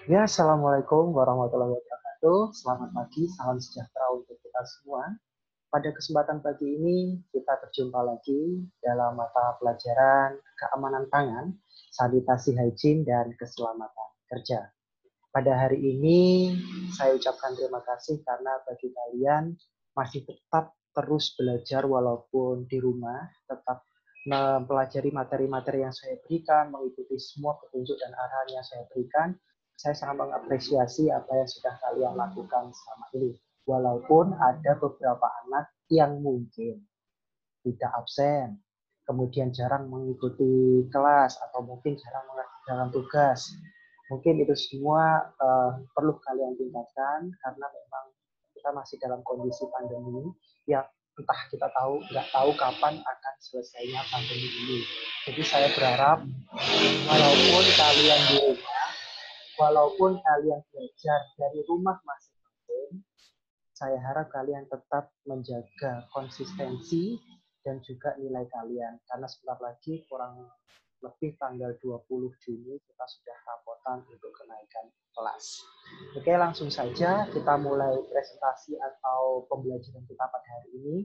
Ya, Assalamualaikum warahmatullahi wabarakatuh. Selamat pagi, salam sejahtera untuk kita semua. Pada kesempatan pagi ini, kita berjumpa lagi dalam mata pelajaran keamanan pangan, sanitasi hygiene, dan keselamatan kerja. Pada hari ini, saya ucapkan terima kasih karena bagi kalian masih tetap terus belajar walaupun di rumah, tetap mempelajari materi-materi yang saya berikan, mengikuti semua petunjuk dan arahan yang saya berikan. Saya sangat mengapresiasi apa yang sudah kalian lakukan selama ini. Walaupun ada beberapa anak yang mungkin tidak absen, kemudian jarang mengikuti kelas atau mungkin jarang mengerjakan tugas. Mungkin itu semua perlu kalian tingkatkan karena memang kita masih dalam kondisi pandemi yang entah kita nggak tahu kapan akan selesainya pandemi ini. Jadi saya berharap walaupun kalian di rumah, walaupun kalian belajar dari rumah masing-masing, saya harap kalian tetap menjaga konsistensi dan juga nilai kalian. Karena sebentar lagi kurang lebih tanggal 20 Juni kita sudah rapotan untuk kenaikan kelas. Oke, langsung saja kita mulai presentasi atau pembelajaran kita pada hari ini,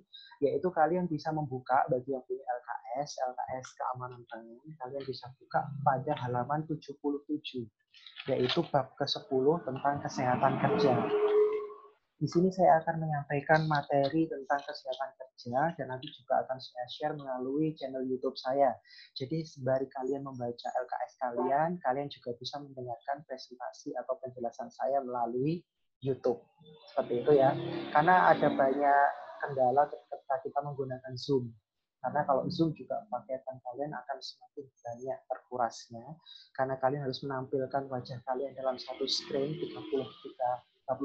yaitu kalian bisa membuka bagi yang punya LKS keamanan pangan, kalian bisa buka pada halaman 77, yaitu bab ke-10 tentang kesehatan kerja. Di sini saya akan menyampaikan materi tentang kesehatan kerja dan nanti juga akan saya share melalui channel YouTube saya. Jadi sembari kalian membaca LKS kalian, kalian juga bisa mendengarkan presentasi atau penjelasan saya melalui YouTube. Seperti itu ya. Karena ada banyak kendala ketika kita menggunakan Zoom. Karena kalau Zoom juga pakaian kalian akan semakin banyak terkurasnya. Karena kalian harus menampilkan wajah kalian dalam satu screen 36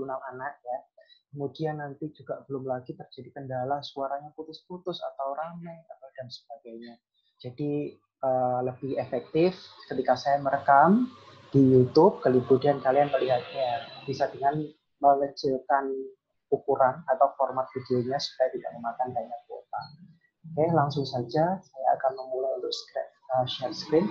anak ya. Kemudian nanti juga belum lagi terjadi kendala suaranya putus-putus atau ramai atau dan sebagainya. Jadi lebih efektif ketika saya merekam di YouTube, kemudian kalian melihatnya bisa dengan mengecilkan ukuran atau format videonya supaya tidak memakan banyak kuota. Oke, langsung saja saya akan memulai untuk share screen.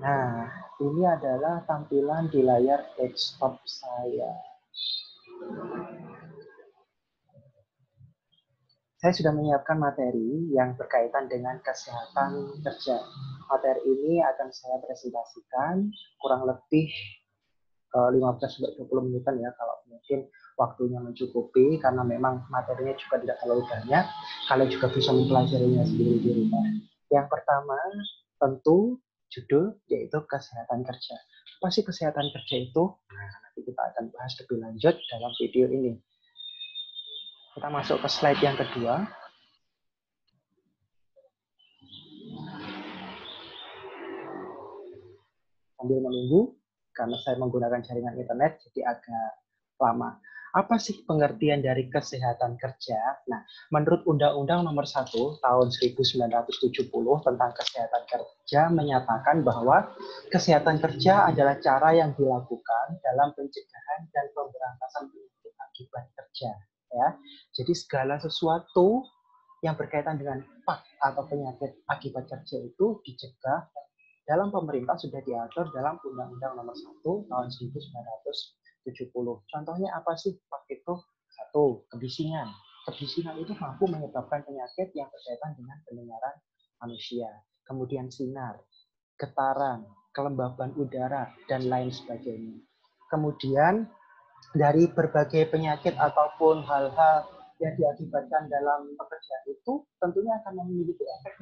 Nah, ini adalah tampilan di layar desktop saya. Saya sudah menyiapkan materi yang berkaitan dengan kesehatan kerja. Materi ini akan saya presentasikan kurang lebih 15-20 menitan ya, kalau mungkin waktunya mencukupi, karena memang materinya juga tidak terlalu banyak. Kalian juga bisa mempelajarinya sendiri di rumah. Yang pertama, tentu judul, yaitu kesehatan kerja. Apa sih kesehatan kerja itu? Nah, nanti kita akan bahas lebih lanjut dalam video ini. Kita masuk ke slide yang kedua. Sambil menunggu, karena saya menggunakan jaringan internet, jadi agak lama. Apa sih pengertian dari kesehatan kerja? Nah, menurut Undang-Undang Nomor 1 Tahun 1970 tentang kesehatan kerja menyatakan bahwa kesehatan kerja adalah cara yang dilakukan dalam pencegahan dan pemberantasan penyakit akibat kerja. Ya, jadi segala sesuatu yang berkaitan dengan atau penyakit akibat kerja itu dicegah dalam pemerintah sudah diatur dalam Undang-Undang Nomor 1 Tahun 1970. Contohnya apa sih Pak itu? Satu, kebisingan. Kebisingan itu mampu menyebabkan penyakit yang berkaitan dengan pendengaran manusia. Kemudian sinar, getaran, kelembaban udara, dan lain sebagainya. Kemudian dari berbagai penyakit ataupun hal-hal yang diakibatkan dalam pekerjaan itu tentunya akan memiliki efek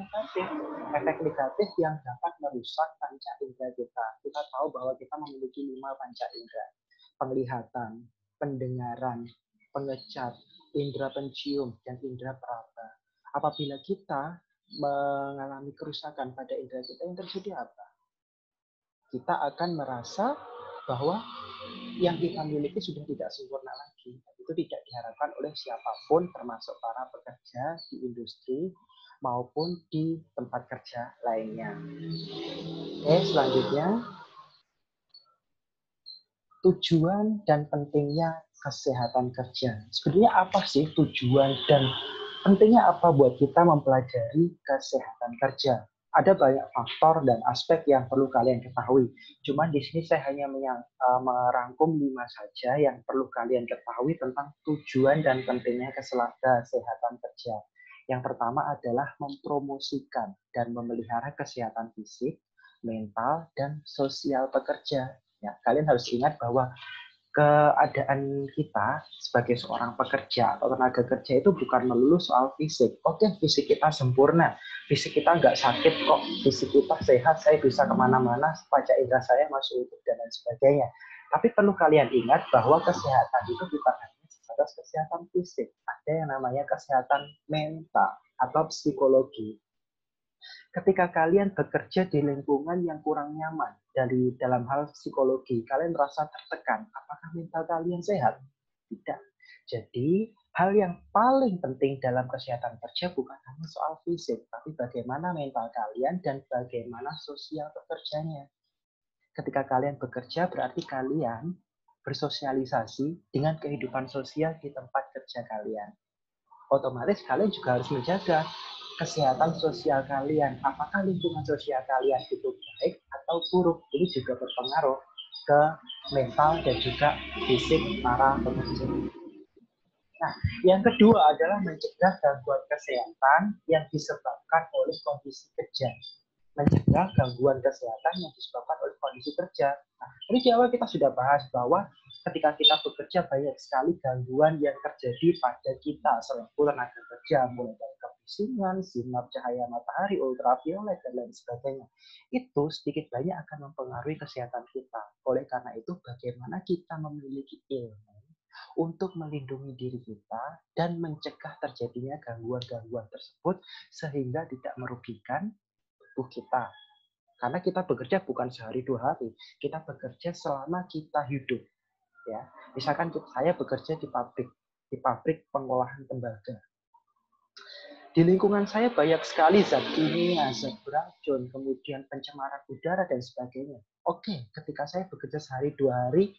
negatif yang dapat merusak panca indera kita. Kita tahu bahwa kita memiliki 5 panca indera: penglihatan, pendengaran, pengecat, indera pencium, dan indera peraba. Apabila kita mengalami kerusakan pada indera kita, yang terjadi apa? Kita akan merasa bahwa yang kita miliki sudah tidak sempurna lagi. Itu tidak diharapkan oleh siapapun, termasuk para pekerja di industri maupun di tempat kerja lainnya. Oke, selanjutnya tujuan dan pentingnya kesehatan kerja. Sebenarnya apa sih tujuan dan Pentingnya apa buat kita mempelajari kesehatan kerja? Ada banyak faktor dan aspek yang perlu kalian ketahui. Cuman di sini saya hanya merangkum 5 saja yang perlu kalian ketahui tentang tujuan dan pentingnya kesehatan kerja. Yang pertama adalah mempromosikan dan memelihara kesehatan fisik, mental, dan sosial pekerja. Ya, kalian harus ingat bahwa keadaan kita sebagai seorang pekerja atau tenaga kerja itu bukan melulu soal fisik. Oke, fisik kita sempurna, fisik kita nggak sakit kok, fisik kita sehat, saya bisa kemana-mana, panca indera saya masuk utuh dan lain sebagainya. Tapi perlu kalian ingat bahwa kesehatan itu bukan hanya sebatas kesehatan fisik, ada yang namanya kesehatan mental atau psikologi. Ketika kalian bekerja di lingkungan yang kurang nyaman dari dalam hal psikologi, kalian merasa tertekan. Apakah mental kalian sehat? Tidak. Jadi, hal yang paling penting dalam kesehatan kerja bukan hanya soal fisik, tapi bagaimana mental kalian dan bagaimana sosial pekerjanya. Ketika kalian bekerja, berarti kalian bersosialisasi dengan kehidupan sosial di tempat kerja kalian. Otomatis kalian juga harus menjaga kesehatan sosial kalian. Apakah lingkungan sosial kalian itu baik atau buruk? Ini juga berpengaruh ke mental dan juga fisik para pekerja. Nah, yang kedua adalah mencegah gangguan kesehatan yang disebabkan oleh kondisi kerja. Mencegah gangguan kesehatan yang disebabkan oleh kondisi kerja. Nah, ini di awal kita sudah bahas bahwa ketika kita bekerja banyak sekali gangguan yang terjadi pada kita selaku tenaga kerja, mulai dari kebisingan, sinar cahaya matahari, ultraviolet, dan lain sebagainya. Itu sedikit banyak akan mempengaruhi kesehatan kita. Oleh karena itu, bagaimana kita memiliki ilmu untuk melindungi diri kita dan mencegah terjadinya gangguan-gangguan tersebut sehingga tidak merugikan tubuh kita. Karena kita bekerja bukan sehari 2 hari, kita bekerja selama kita hidup. Ya, misalkan saya bekerja di pabrik pengolahan tembaga. Di lingkungan saya banyak sekali zat kimia, zat beracun, kemudian pencemaran udara dan sebagainya. Oke, ketika saya bekerja sehari 2 hari,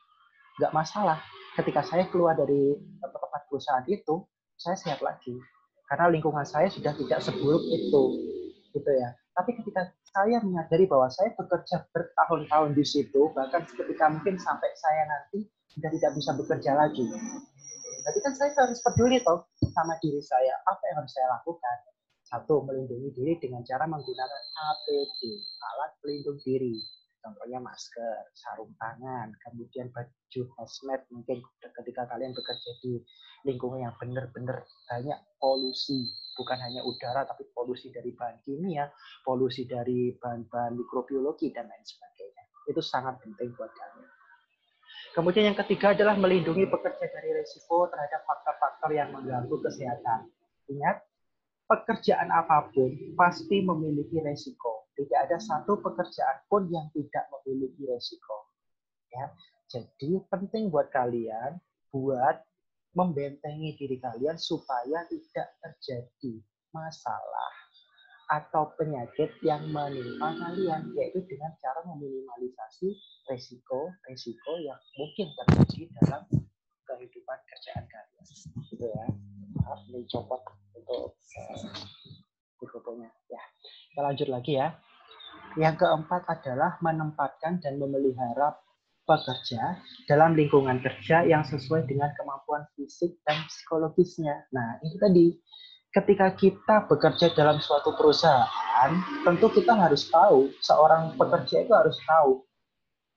nggak masalah. Ketika saya keluar dari tempat perusahaan itu, saya sehat lagi. Karena lingkungan saya sudah tidak seburuk itu. Gitu ya. Tapi ketika saya menyadari bahwa saya bekerja bertahun-tahun di situ, bahkan ketika mungkin sampai saya nanti sudah tidak bisa bekerja lagi. Berarti kan saya harus peduli toh sama diri saya. Apa yang harus saya lakukan? Satu, melindungi diri dengan cara menggunakan APD, alat pelindung diri. Contohnya masker, sarung tangan, kemudian baju hazmat. Mungkin ketika kalian bekerja di lingkungan yang benar-benar banyak polusi, bukan hanya udara, tapi polusi dari bahan kimia, polusi dari bahan-bahan mikrobiologi, dan lain sebagainya. Itu sangat penting buat kalian. Kemudian yang ketiga adalah melindungi pekerja dari risiko terhadap faktor-faktor yang mengganggu kesehatan. Ingat, pekerjaan apapun pasti memiliki risiko. Tidak ada satu pekerjaan pun yang tidak memiliki risiko. Ya, jadi penting buat kalian buat membentengi diri kalian supaya tidak terjadi masalah atau penyakit yang menimpa kalian, yaitu dengan cara meminimalisasi resiko yang mungkin terjadi dalam kehidupan kerjaan kalian. Gitu ya. Maaf, ini copot untuk di fotonya. Ya, kita lanjut lagi ya. Yang keempat adalah menempatkan dan memelihara pekerja dalam lingkungan kerja yang sesuai dengan kemampuan fisik dan psikologisnya. Nah, itu tadi. Ketika kita bekerja dalam suatu perusahaan, tentu kita harus tahu, seorang pekerja itu harus tahu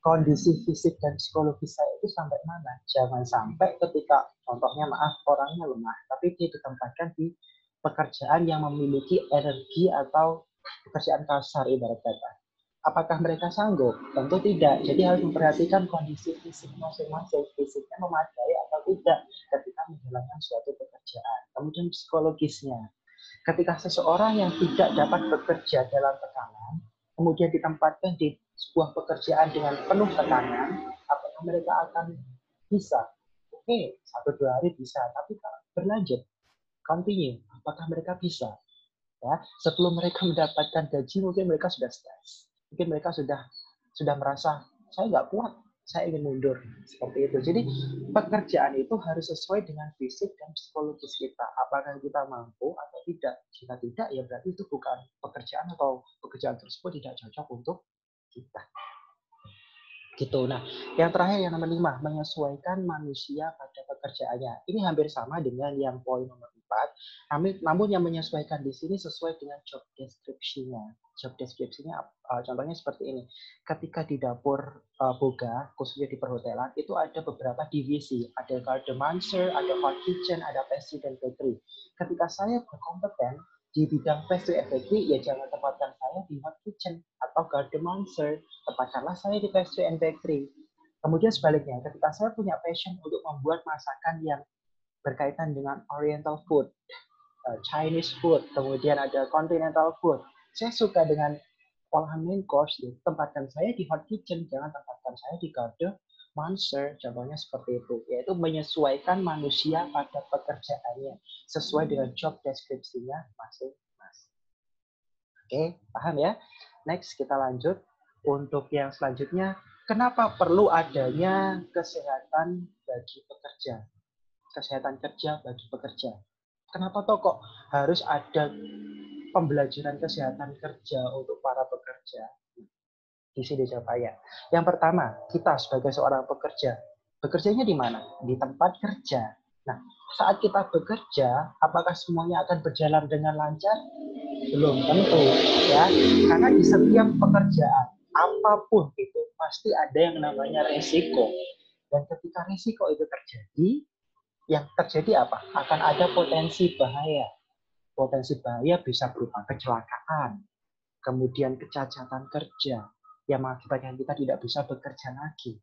kondisi fisik dan psikologis saya itu sampai mana. Jangan sampai ketika, contohnya maaf, orangnya lemah, tapi dia ditempatkan di pekerjaan yang memiliki energi atau pekerjaan kasar ibarat kata. Apakah mereka sanggup? Tentu tidak. Jadi harus memperhatikan kondisi fisik masing-masing. Fisiknya memadai atau tidak ketika menjalankan suatu pekerjaan. Kemudian psikologisnya. Ketika seseorang yang tidak dapat bekerja dalam tekanan, kemudian ditempatkan di sebuah pekerjaan dengan penuh tekanan, apakah mereka akan bisa? Oke, 1-2 hari bisa, tapi berlanjut, continue. Apakah mereka bisa? Ya, sebelum mereka mendapatkan gaji, mungkin mereka sudah stres. Mungkin mereka sudah merasa, saya nggak kuat, saya ingin mundur, seperti itu. Jadi pekerjaan itu harus sesuai dengan fisik dan psikologis kita. Apakah kita mampu atau tidak? Jika tidak, ya berarti itu bukan pekerjaan atau pekerjaan tersebut tidak cocok untuk kita. Gitu. Nah, yang terakhir yang nomor 5, menyesuaikan manusia pada pekerjaannya. Ini hampir sama dengan yang poin nomor 4, namun yang menyesuaikan di sini sesuai dengan job description-nya. Job description-nya contohnya seperti ini. Ketika di dapur boga, khususnya di perhotelan, itu ada beberapa divisi. Ada gardemancer, ada hot kitchen, ada pastry dan bakery. Ketika saya berkompeten di bidang pastry and bakery, ya jangan tempatkan saya di hot kitchen atau gardemancer, tempatkanlah saya di pastry and bakery. Kemudian sebaliknya, ketika saya punya passion untuk membuat masakan yang berkaitan dengan Oriental food, Chinese food, kemudian ada continental food, saya suka dengan olahan main course, tempatkan saya di hot kitchen, jangan tempatkan saya di gardemancer, contohnya seperti itu, yaitu menyesuaikan manusia pada pekerjaannya sesuai dengan job deskripsinya masing-masing. Oke, paham ya? Next, kita lanjut. Untuk yang selanjutnya, kenapa perlu adanya kesehatan bagi pekerja? Kesehatan kerja bagi pekerja. Kenapa toh kok harus ada pembelajaran kesehatan kerja untuk para pekerja? Di sini jawabannya. Yang pertama, kita sebagai seorang pekerja, bekerjanya di mana? Di tempat kerja. Nah, saat kita bekerja, apakah semuanya akan berjalan dengan lancar? Belum tentu, ya. Karena di setiap pekerjaan, apapun itu, pasti ada yang namanya resiko. Dan ketika resiko itu terjadi, yang terjadi apa? Akan ada potensi bahaya. Potensi bahaya bisa berupa kecelakaan, kemudian kecacatan kerja, yang mengakibatkan kita tidak bisa bekerja lagi.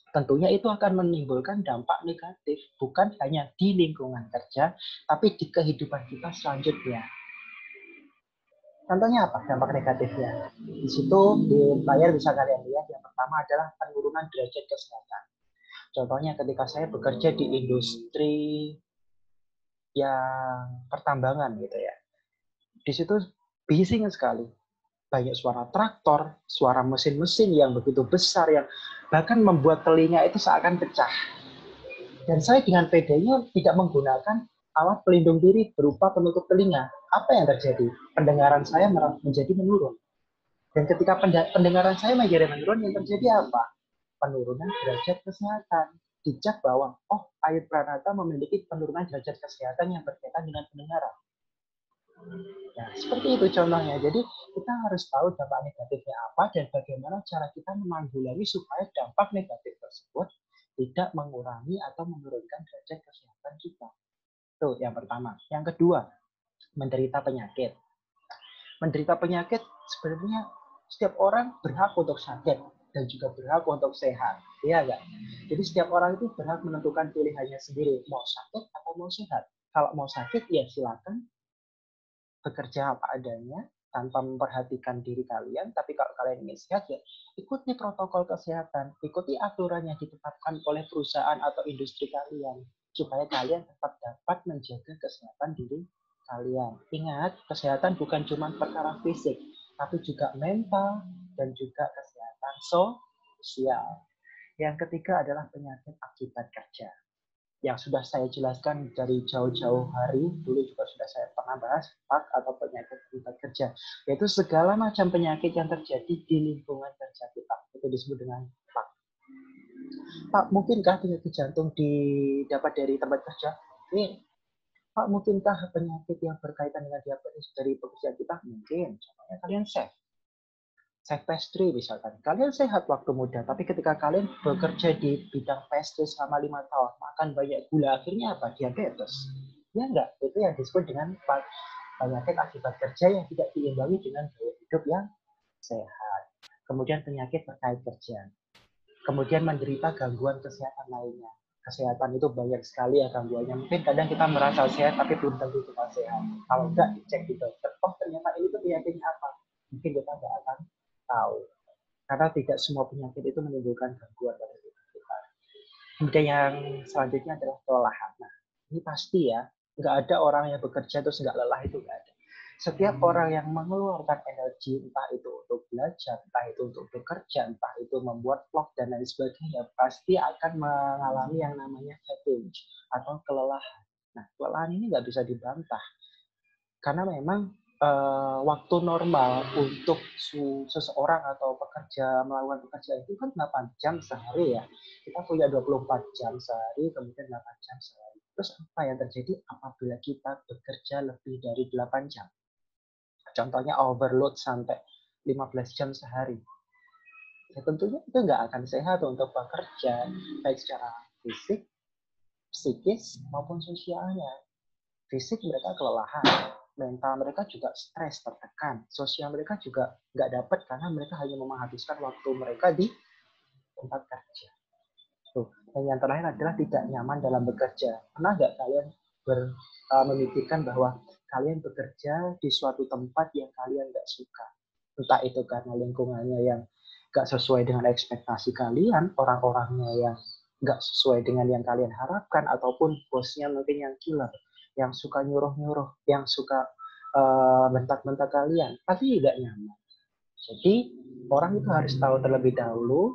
Tentunya itu akan menimbulkan dampak negatif, bukan hanya di lingkungan kerja, tapi di kehidupan kita selanjutnya. Contohnya apa dampak negatifnya? Di situ di layar bisa kalian lihat, yang pertama adalah penurunan derajat kesehatan. Contohnya ketika saya bekerja di industri yang pertambangan gitu ya. Di situ bising sekali. Banyak suara traktor, suara mesin-mesin yang begitu besar yang bahkan membuat telinga itu seakan pecah. Dan saya dengan pedenya tidak menggunakan alat pelindung diri berupa penutup telinga. Apa yang terjadi? Pendengaran saya menjadi menurun. Dan ketika pendengaran saya menjadi menurun, yang terjadi apa? Penurunan derajat kesehatan. Dicek bahwa, oh, Ayu Pranata memiliki penurunan derajat kesehatan yang berkaitan dengan pendengaran. Nah, seperti itu contohnya. Jadi, kita harus tahu dampak negatifnya apa dan bagaimana cara kita menanggulangi supaya dampak negatif tersebut tidak mengurangi atau menurunkan derajat kesehatan kita. Itu yang pertama. Yang kedua, menderita penyakit. Menderita penyakit sebenarnya setiap orang berhak untuk sakit dan juga berhak untuk sehat. Iya enggak? Jadi setiap orang itu berhak menentukan pilihannya sendiri, mau sakit atau mau sehat. Kalau mau sakit, ya silakan bekerja apa adanya tanpa memperhatikan diri kalian, tapi kalau kalian ingin sehat, ya ikuti protokol kesehatan, ikuti aturan yang ditetapkan oleh perusahaan atau industri kalian, supaya kalian tetap dapat menjaga kesehatan diri kalian. Ingat, kesehatan bukan cuma perkara fisik, tapi juga mental dan juga kesehatan sosial. Yang ketiga adalah penyakit akibat kerja. Yang sudah saya jelaskan dari jauh-jauh hari, dulu juga sudah saya pernah bahas, PAK atau penyakit akibat kerja. Yaitu segala macam penyakit yang terjadi di lingkungan kerja kita. Itu disebut dengan PAK. Pak, mungkinkah penyakit jantung didapat dari tempat kerja? Ini Pak, mungkinkah penyakit yang berkaitan dengan diabetes dari pekerjaan kita? Mungkin. Contohnya kalian chef pastry misalkan. Kalian sehat waktu muda, tapi ketika kalian bekerja di bidang pastry selama 5 tahun, makan banyak gula, akhirnya apa? Diabetes. Ya enggak? Itu yang disebut dengan penyakit akibat kerja yang tidak diimbangi dengan gaya hidup yang sehat. Kemudian penyakit terkait kerja. Kemudian menderita gangguan kesehatan lainnya. Kesehatan itu banyak sekali ya gangguannya. Mungkin kadang kita merasa sehat, tapi belum tentu kita sehat. Kalau enggak, dicek di dokter. Oh, ternyata ini tuh penyakitnya apa? Mungkin kita nggak akan tahu. Karena tidak semua penyakit itu menimbulkan gangguan pada tubuh kita. Kemudian yang selanjutnya adalah kelelahan. Nah, ini pasti ya, nggak ada orang yang bekerja terus nggak lelah, itu nggak ada. Setiap orang yang mengeluarkan energi, entah itu untuk belajar, entah itu untuk bekerja, entah itu membuat vlog, dan lain sebagainya, pasti akan mengalami yang namanya fatigue atau kelelahan. Nah, kelelahan ini nggak bisa dibantah. Karena memang waktu normal untuk seseorang atau pekerja melakukan pekerjaan itu kan 8 jam sehari ya. Kita punya 24 jam sehari, kemudian 8 jam sehari. Terus apa yang terjadi apabila kita bekerja lebih dari 8 jam? Contohnya overload sampai 15 jam sehari. Ya, tentunya itu nggak akan sehat untuk pekerja, baik secara fisik, psikis, maupun sosialnya. Fisik mereka kelelahan, mental mereka juga stres, tertekan, sosial mereka juga nggak dapat karena mereka hanya menghabiskan waktu mereka di tempat kerja. Tuh. Dan yang terakhir adalah tidak nyaman dalam bekerja. Pernah nggak kalian memikirkan bahwa kalian bekerja di suatu tempat yang kalian nggak suka? Entah itu karena lingkungannya yang nggak sesuai dengan ekspektasi kalian, orang-orangnya yang nggak sesuai dengan yang kalian harapkan, ataupun bosnya mungkin yang killer, yang suka nyuruh-nyuruh, yang suka bentak-bentak kalian, pasti tidak nyaman. Jadi orang itu harus tahu terlebih dahulu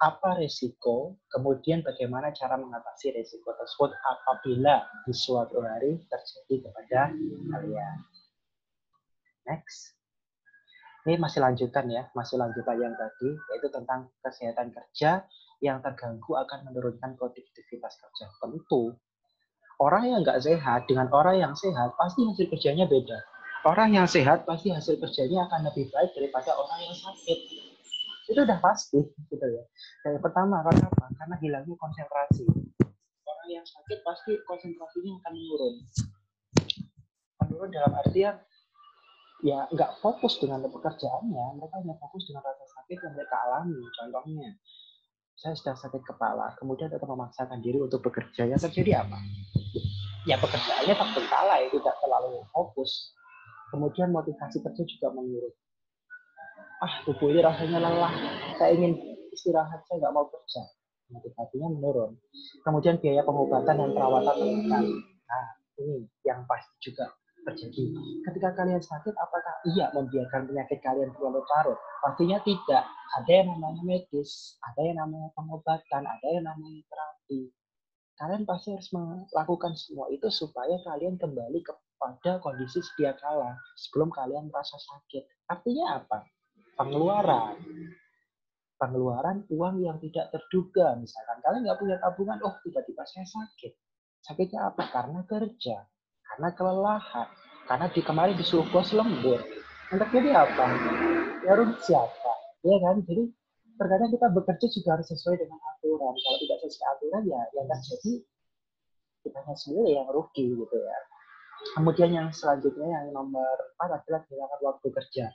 apa risiko, kemudian bagaimana cara mengatasi risiko tersebut apabila di suatu hari terjadi kepada kalian. Next. Ini masih lanjutan ya, masih lanjutan yang tadi, yaitu tentang kesehatan kerja yang terganggu akan menurunkan produktivitas kerja. Tentu, orang yang nggak sehat dengan orang yang sehat pasti hasil kerjanya beda. Orang yang sehat pasti hasil kerjanya akan lebih baik daripada orang yang sakit. Itu udah pasti, gitu ya. Yang pertama, kenapa? Karena hilangnya konsentrasi. Orang yang sakit pasti konsentrasinya akan menurun. Menurun dalam artian ya nggak fokus dengan pekerjaannya, mereka hanya fokus dengan rasa sakit yang mereka alami. Contohnya, saya sudah sakit kepala, kemudian tetap memaksakan diri untuk bekerja. Yang terjadi apa? Ya pekerjaannya tak terbengkalai, tidak terlalu fokus. Kemudian motivasi kerja juga menurun. Tubuh ini rasanya lelah, saya ingin istirahat, saya nggak mau kerja. Motivasinya menurun. Kemudian biaya pengobatan dan perawatan meningkat. Nah, ini yang pasti juga terjadi. Ketika kalian sakit, apakah iya membiarkan penyakit kalian berlarut-larut? Pastinya tidak. Ada yang namanya medis, ada yang namanya pengobatan, ada yang namanya terapi. Kalian pasti harus melakukan semua itu supaya kalian kembali kepada kondisi sedia kala sebelum kalian merasa sakit. Artinya apa? Pengeluaran uang yang tidak terduga. Misalkan kalian nggak punya tabungan, tiba-tiba saya sakit. Sakitnya apa? Karena kerja, karena kelelahan, karena kemarin disuruh bos lembur. Yang terjadi apa? Ya rugi siapa? Ya kan? Jadi terkadang kita bekerja juga harus sesuai dengan aturan. Kalau tidak sesuai aturan ya yang terjadi kita sendiri yang rugi gitu ya. Kemudian yang selanjutnya yang nomor 4 adalah kehilangan waktu kerja.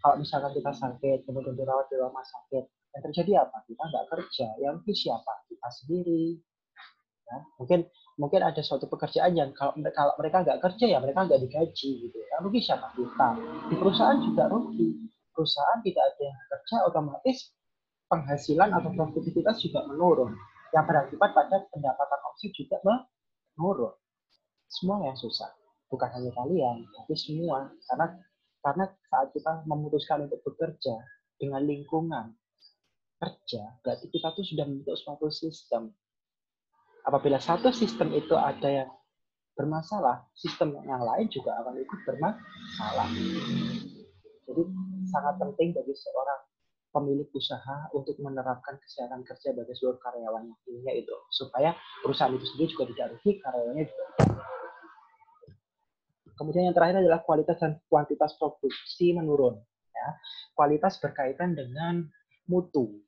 Kalau misalkan kita sakit, kemudian dirawat di rumah sakit, yang terjadi apa? Kita nggak kerja. Yang rugi siapa? Kita sendiri. Ya. Mungkin ada suatu pekerjaan yang kalau mereka nggak kerja ya mereka nggak digaji gitu. Yang rugi siapa? Kita. Di perusahaan juga rugi. Perusahaan tidak ada yang kerja, otomatis penghasilan atau produktivitas juga menurun. Yang berakibat pada pendapatan omset juga menurun. Semua yang susah, bukan hanya kalian, tapi semua. Karena saat kita memutuskan untuk bekerja dengan lingkungan kerja, berarti kita tuh sudah membentuk suatu sistem. Apabila satu sistem itu ada yang bermasalah, sistem yang lain juga akan ikut bermasalah. Jadi sangat penting bagi seorang pemilik usaha untuk menerapkan kesehatan kerja bagi seluruh karyawannya. Intinya itu, supaya perusahaan itu sendiri juga tidak rugi, karyawannya juga tidak rugi. Kemudian yang terakhir adalah kualitas dan kuantitas produksi menurun. Ya. Kualitas berkaitan dengan mutu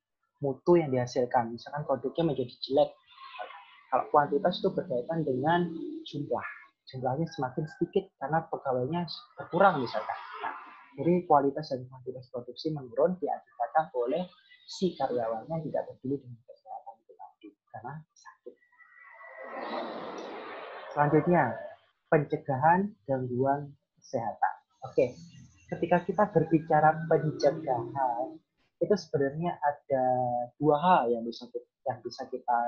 yang dihasilkan. Misalkan produknya menjadi jelek. Kalau kuantitas itu berkaitan dengan jumlahnya semakin sedikit karena pegawainya berkurang misalkan. Nah, jadi kualitas dan kuantitas produksi menurun diakibatkan oleh si karyawannya tidak peduli dengan kesehatan itu tadi karena sakit. Selanjutnya, pencegahan gangguan kesehatan. Oke, ketika kita berbicara pencegahan, itu sebenarnya ada dua hal yang bisa kita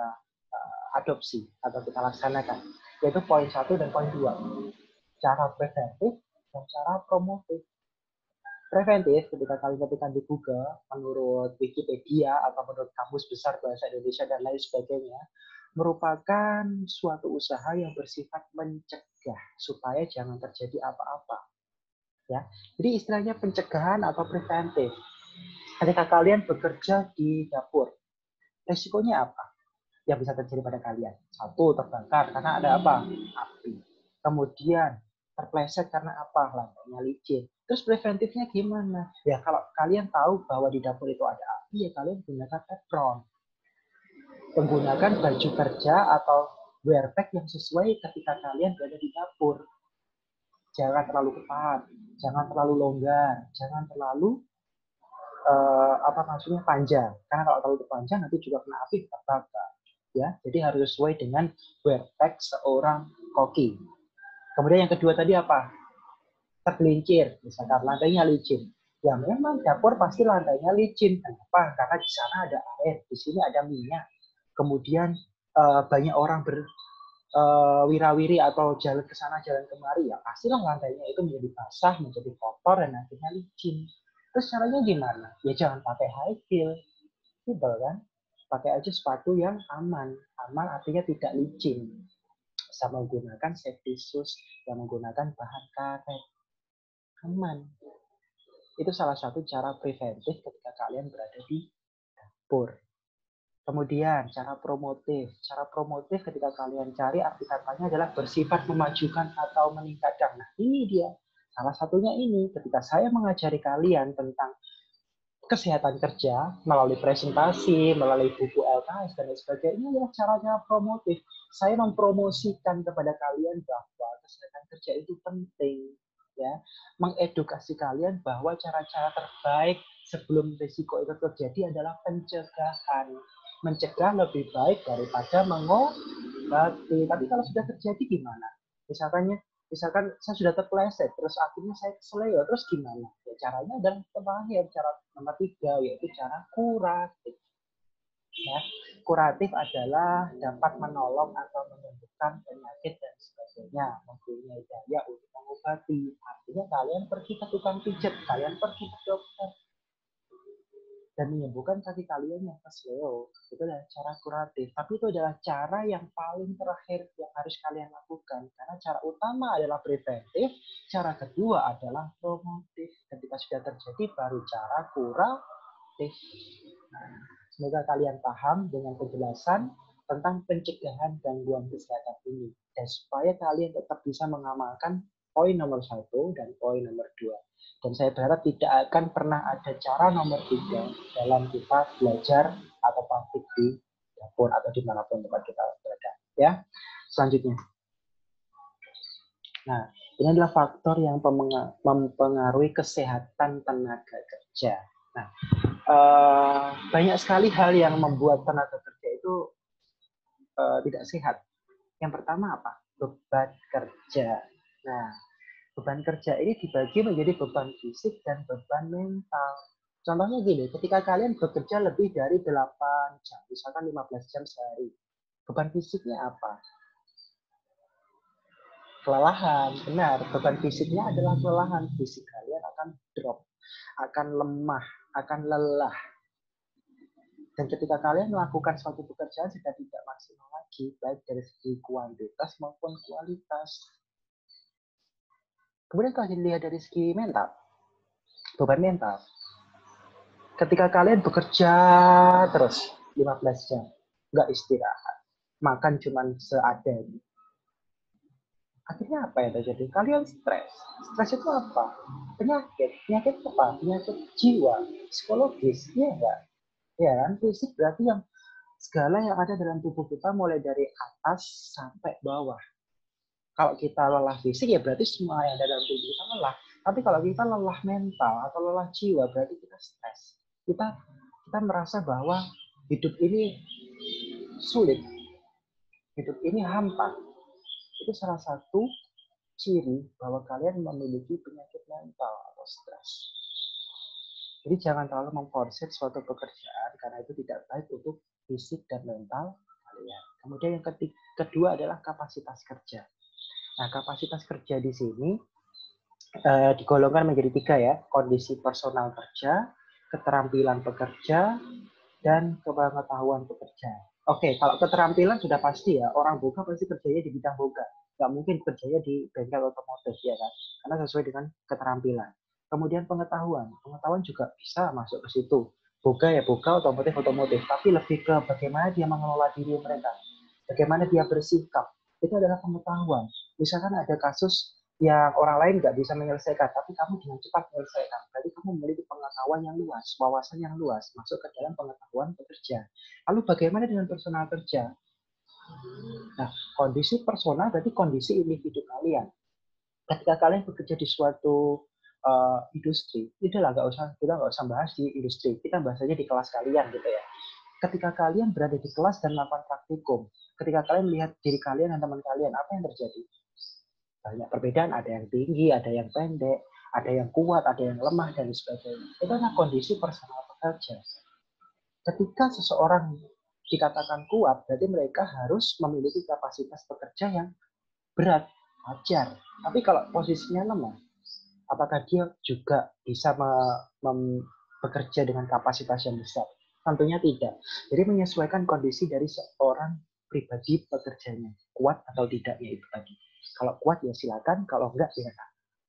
adopsi atau kita laksanakan, yaitu poin 1 dan poin 2. Cara preventif dengan cara promotif. Preventif ketika kalian ketikkan di Google, menurut Wikipedia atau menurut Kamus Besar Bahasa Indonesia dan lain sebagainya, merupakan suatu usaha yang bersifat mencegah supaya jangan terjadi apa-apa. Ya, jadi istilahnya pencegahan atau preventif. Ketika kalian bekerja di dapur, resikonya apa yang bisa terjadi pada kalian? Satu, terbakar karena ada apa? Api. Kemudian terpleset karena apa? Lantainya licin. Terus preventifnya gimana? Ya kalau kalian tahu bahwa di dapur itu ada api, ya kalian gunakan apron. Menggunakan baju kerja atau wear pack yang sesuai ketika kalian berada di dapur. Jangan terlalu ketat, jangan terlalu longgar, jangan terlalu panjang. Karena kalau terlalu panjang nanti juga kena api terbakar. Ya, jadi harus sesuai dengan wear pack seorang koki. Kemudian yang kedua tadi apa? Tergelincir, misalkan lantainya licin. Ya memang dapur pasti lantainya licin. Kenapa? Karena di sana ada air, di sini ada minyak. Kemudian banyak orang wirawiri atau jalan ke sana jalan kemari, ya pastilah lantainya itu menjadi basah, menjadi kotor dan akhirnya licin. Terus caranya gimana? Ya jangan pakai high heel, simpel kan? Pakai aja sepatu yang aman. Aman artinya tidak licin. Bisa menggunakan safety shoes yang menggunakan bahan karet. Aman. Itu salah satu cara preventif ketika kalian berada di dapur. Kemudian cara promotif. Cara promotif ketika kalian cari arti katanya adalah bersifat memajukan atau meningkatkan. Nah ini dia. Salah satunya ini ketika saya mengajari kalian tentang kesehatan kerja melalui presentasi, melalui buku LKS dan lain sebagainya, ini adalah cara-cara promotif. Saya mempromosikan kepada kalian bahwa kesehatan kerja itu penting, ya, mengedukasi kalian bahwa cara-cara terbaik sebelum risiko itu terjadi adalah pencegahan. Mencegah lebih baik daripada mengobati. Tapi kalau sudah terjadi gimana? Misalkan saya sudah terpleset, terus akhirnya saya keseleo, terus gimana? Ya caranya adalah terakhir, cara nomor 3, yaitu cara kuratif. Ya, kuratif adalah dapat menolong atau menyembuhkan penyakit dan sebagainya, mempunyai daya untuk mengobati. Artinya kalian pergi ke tukang pijat, kalian pergi ke dokter, dan menyembuhkan kaki kalian yang kesleo. Itu adalah cara kuratif. Tapi itu adalah cara yang paling terakhir yang harus kalian lakukan. Karena cara utama adalah preventif, cara kedua adalah promotif. Ketika sudah terjadi baru cara kuratif. Nah, semoga kalian paham dengan penjelasan tentang pencegahan gangguan kesehatan ini. Dan supaya kalian tetap bisa mengamalkan poin nomor 1 dan poin nomor 2. Dan saya berharap tidak akan pernah ada cara nomor 3 dalam kita belajar atau praktik di dapur atau dimanapun tempat kita berada. Ya, selanjutnya. Nah, ini adalah faktor yang mempengaruhi kesehatan tenaga kerja. Nah, banyak sekali hal yang membuat tenaga kerja itu tidak sehat. Yang pertama apa? Beban kerja. Nah, beban kerja ini dibagi menjadi beban fisik dan beban mental. Contohnya gini, ketika kalian bekerja lebih dari 8 jam, misalkan 15 jam sehari, beban fisiknya apa? Kelelahan, benar. Beban fisiknya adalah kelelahan. Fisik kalian akan drop, akan lemah, akan lelah. Dan ketika kalian melakukan suatu pekerjaan sudah tidak maksimal lagi, baik dari segi kuantitas maupun kualitas. Kemudian kalau dilihat dari segi mental, beban mental. Ketika kalian bekerja terus 15 jam, nggak istirahat, makan cuma seadanya. Akhirnya apa yang terjadi? Kalian stres. Stres itu apa? Penyakit. Penyakit apa? Penyakit jiwa, psikologis. Iya enggak? Ya kan? Fisik berarti yang segala yang ada dalam tubuh kita mulai dari atas sampai bawah. Kalau kita lelah fisik ya berarti semua yang ada dalam tubuh kita lelah. Tapi kalau kita lelah mental atau lelah jiwa berarti kita stres. Kita merasa bahwa hidup ini sulit. Hidup ini hampa. Itu salah satu ciri bahwa kalian memiliki penyakit mental atau stres. Jadi jangan terlalu memforsir suatu pekerjaan karena itu tidak baik untuk fisik dan mental kalian. Kemudian yang kedua adalah kapasitas kerja. Nah, kapasitas kerja di sini digolongkan menjadi 3 ya, kondisi personal kerja, keterampilan pekerja, dan kepengetahuan pekerja. Oke, kalau keterampilan sudah pasti ya, orang boga pasti kerjanya di bidang boga. Nggak mungkin kerjanya di bengkel otomotif ya kan, karena sesuai dengan keterampilan. Kemudian pengetahuan, pengetahuan juga bisa masuk ke situ. Boga ya boga, otomotif, tapi lebih ke bagaimana dia mengelola diri mereka, bagaimana dia bersikap, itu adalah pengetahuan. Misalkan ada kasus yang orang lain nggak bisa menyelesaikan, tapi kamu dengan cepat menyelesaikan. Berarti kamu memiliki pengetahuan yang luas, wawasan yang luas, masuk ke dalam pengetahuan pekerja. Lalu bagaimana dengan personal kerja? Nah, kondisi personal berarti kondisi individu kalian. Ketika kalian bekerja di suatu industri, itulah kita nggak usah bahas di industri, kita bahas aja di kelas kalian gitu ya. Ketika kalian berada di kelas dan melakukan praktikum, ketika kalian melihat diri kalian dan teman kalian, apa yang terjadi? Banyak perbedaan, ada yang tinggi, ada yang pendek, ada yang kuat, ada yang lemah, dan sebagainya. Itu adalah kondisi personal pekerja. Ketika seseorang dikatakan kuat, berarti mereka harus memiliki kapasitas bekerja yang berat, wajar. Tapi kalau posisinya lemah, apakah dia juga bisa bekerja dengan kapasitas yang besar? Tentunya tidak. Jadi menyesuaikan kondisi dari seorang pribadi pekerjanya, kuat atau tidaknya itu tadi. Kalau kuat ya silakan, kalau enggak ya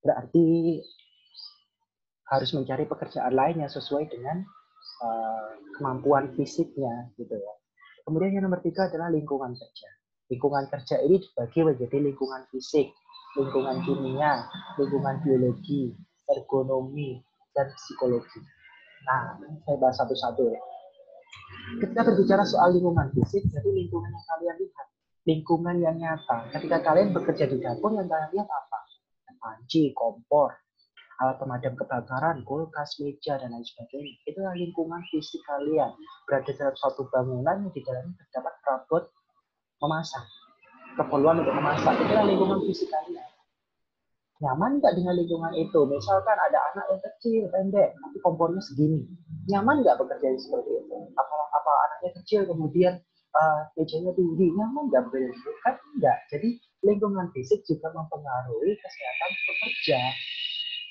berarti harus mencari pekerjaan lain yang sesuai dengan kemampuan fisiknya gitu ya. Kemudian yang nomor 3 adalah lingkungan kerja. Lingkungan kerja ini dibagi menjadi lingkungan fisik, lingkungan kimia, lingkungan biologi, ergonomi, dan psikologi. Nah, saya bahas satu-satu ya. Ketika berbicara soal lingkungan fisik, jadi lingkungan yang kalian lihat, lingkungan yang nyata. Ketika kalian bekerja di dapur, yang kalian lihat apa? Panci, kompor, alat pemadam kebakaran, kulkas, meja, dan lain sebagainya. Itulah lingkungan fisik kalian. Berada dalam suatu bangunan yang di dalamnya terdapat perabot memasak. Keperluan untuk memasak. Itulah lingkungan fisik kalian. Nyaman nggak dengan lingkungan itu? Misalkan ada anak yang kecil, pendek, tapi kompornya segini. Nyaman nggak bekerja seperti itu? Apa anaknya kecil, kemudian mejanya tinggi? Nyaman nggak bekerja seperti itu? Kan enggak. Jadi lingkungan fisik juga mempengaruhi kesehatan pekerja.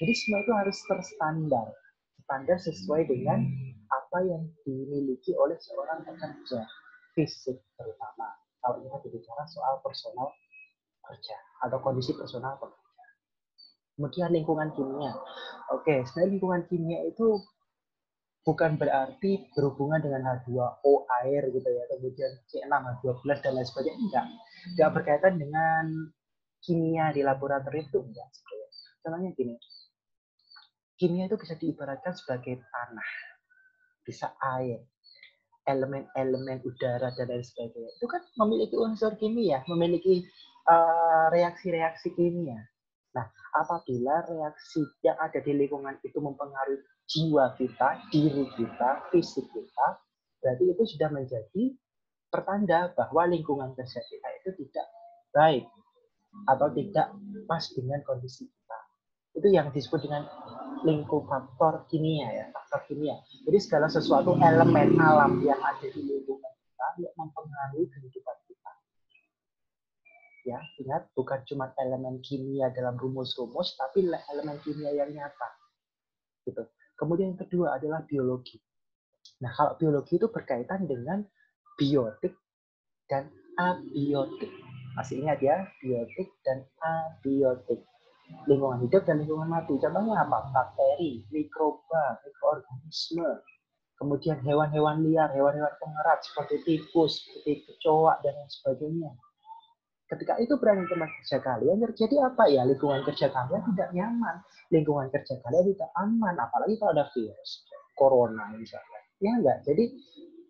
Jadi semua itu harus terstandar. Standar sesuai dengan apa yang dimiliki oleh seorang pekerja. Fisik terutama. Kalau kita berbicara soal personal kerja atau kondisi personal pekerja. Kemudian lingkungan kimia. Oke, sebenarnya lingkungan kimia itu bukan berarti berhubungan dengan H2O air gitu ya, kemudian C6, H12 dan lain sebagainya. Enggak berkaitan dengan kimia di laboratorium itu enggak. Contohnya gini, kimia itu bisa diibaratkan sebagai tanah, bisa air, elemen-elemen udara dan lain sebagainya. Itu kan memiliki unsur kimia, memiliki reaksi-reaksi kimia. Nah, apabila reaksi yang ada di lingkungan itu mempengaruhi jiwa kita, diri kita, fisik kita, berarti itu sudah menjadi pertanda bahwa lingkungan kerja kita itu tidak baik atau tidak pas dengan kondisi kita. Itu yang disebut dengan lingkup faktor kimia ya, faktor kimia. Jadi segala sesuatu elemen alam yang ada di lingkungan kita yang mempengaruhi kehidupan kita. Ya, ingat bukan cuma elemen kimia dalam rumus-rumus, tapi elemen kimia yang nyata. Gitu. Kemudian yang kedua adalah biologi. Nah, kalau biologi itu berkaitan dengan biotik dan abiotik. Masih ingat ya, biotik dan abiotik. Lingkungan hidup dan lingkungan mati. Contohnya apa? Bakteri, mikroba, mikroorganisme. Kemudian hewan-hewan liar, hewan-hewan pengerat seperti tikus, seperti kecoa, dan lain sebagainya. Ketika itu berada di tempat kerja kalian, terjadi apa ya? Lingkungan kerja kalian tidak nyaman. Lingkungan kerja kalian tidak aman. Apalagi kalau ada virus, corona misalnya. Ya enggak? Jadi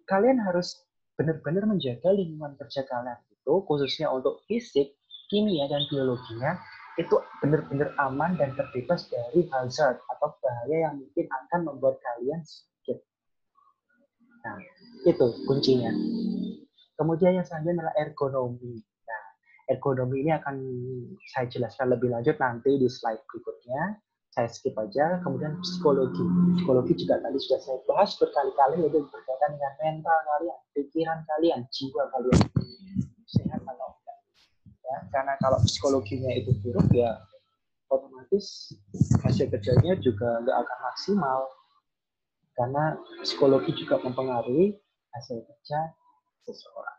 kalian harus benar-benar menjaga lingkungan kerja kalian itu, khususnya untuk fisik, kimia, dan biologinya, itu benar-benar aman dan terbebas dari hazard atau bahaya yang mungkin akan membuat kalian sakit. Nah, itu kuncinya. Kemudian yang selanjutnya adalah ergonomi. Ergonomi ini akan saya jelaskan lebih lanjut nanti di slide berikutnya. Saya skip aja. Kemudian psikologi. Psikologi juga tadi sudah saya bahas berkali-kali, yaitu berkaitan dengan mental kalian, pikiran kalian, jiwa kalian. Sehat atau enggak. Ya, karena kalau psikologinya itu buruk, ya otomatis otomatis hasil kerjanya juga nggak akan maksimal karena psikologi juga mempengaruhi hasil kerja seseorang.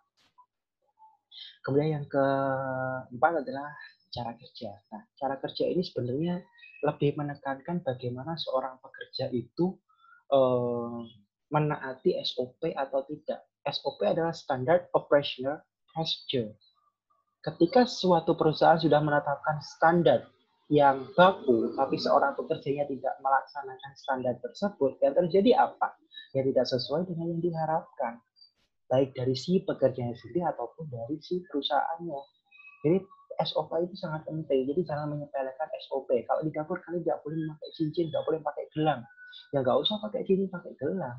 Kemudian yang keempat adalah cara kerja. Nah, cara kerja ini sebenarnya lebih menekankan bagaimana seorang pekerja itu menaati SOP atau tidak. SOP adalah Standard Operational Procedure. Ketika suatu perusahaan sudah menetapkan standar yang baku, tapi seorang pekerjanya tidak melaksanakan standar tersebut, yang terjadi apa? Yang tidak sesuai dengan yang diharapkan, baik dari si pekerjanya sendiri ataupun dari si perusahaannya. Jadi SOP itu sangat penting. Jadi jangan menyepelekan SOP. Kalau di dapur kalian tidak boleh memakai cincin, tidak boleh pakai gelang. Ya nggak usah pakai cincin, pakai gelang.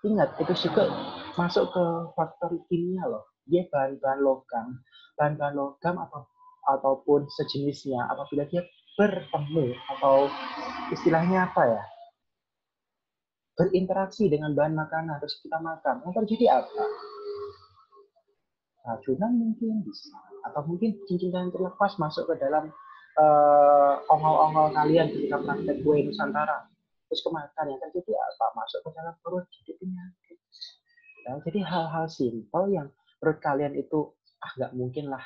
Ingat, itu juga masuk ke faktor kimia loh. Dia bahan-bahan logam ataupun sejenisnya apabila dia bertemu atau istilahnya apa ya? Berinteraksi dengan bahan makanan terus kita makan. Yang terjadi apa? Racunan mungkin bisa, atau mungkin cincin kalian terlepas masuk ke dalam ongol-ongol kalian ketika praktek kue Nusantara, terus kemakan, yang terjadi apa? Masuk ke dalam perut, jadi penyakit. Nah, jadi hal-hal simpel yang menurut kalian itu nggak mungkin lah,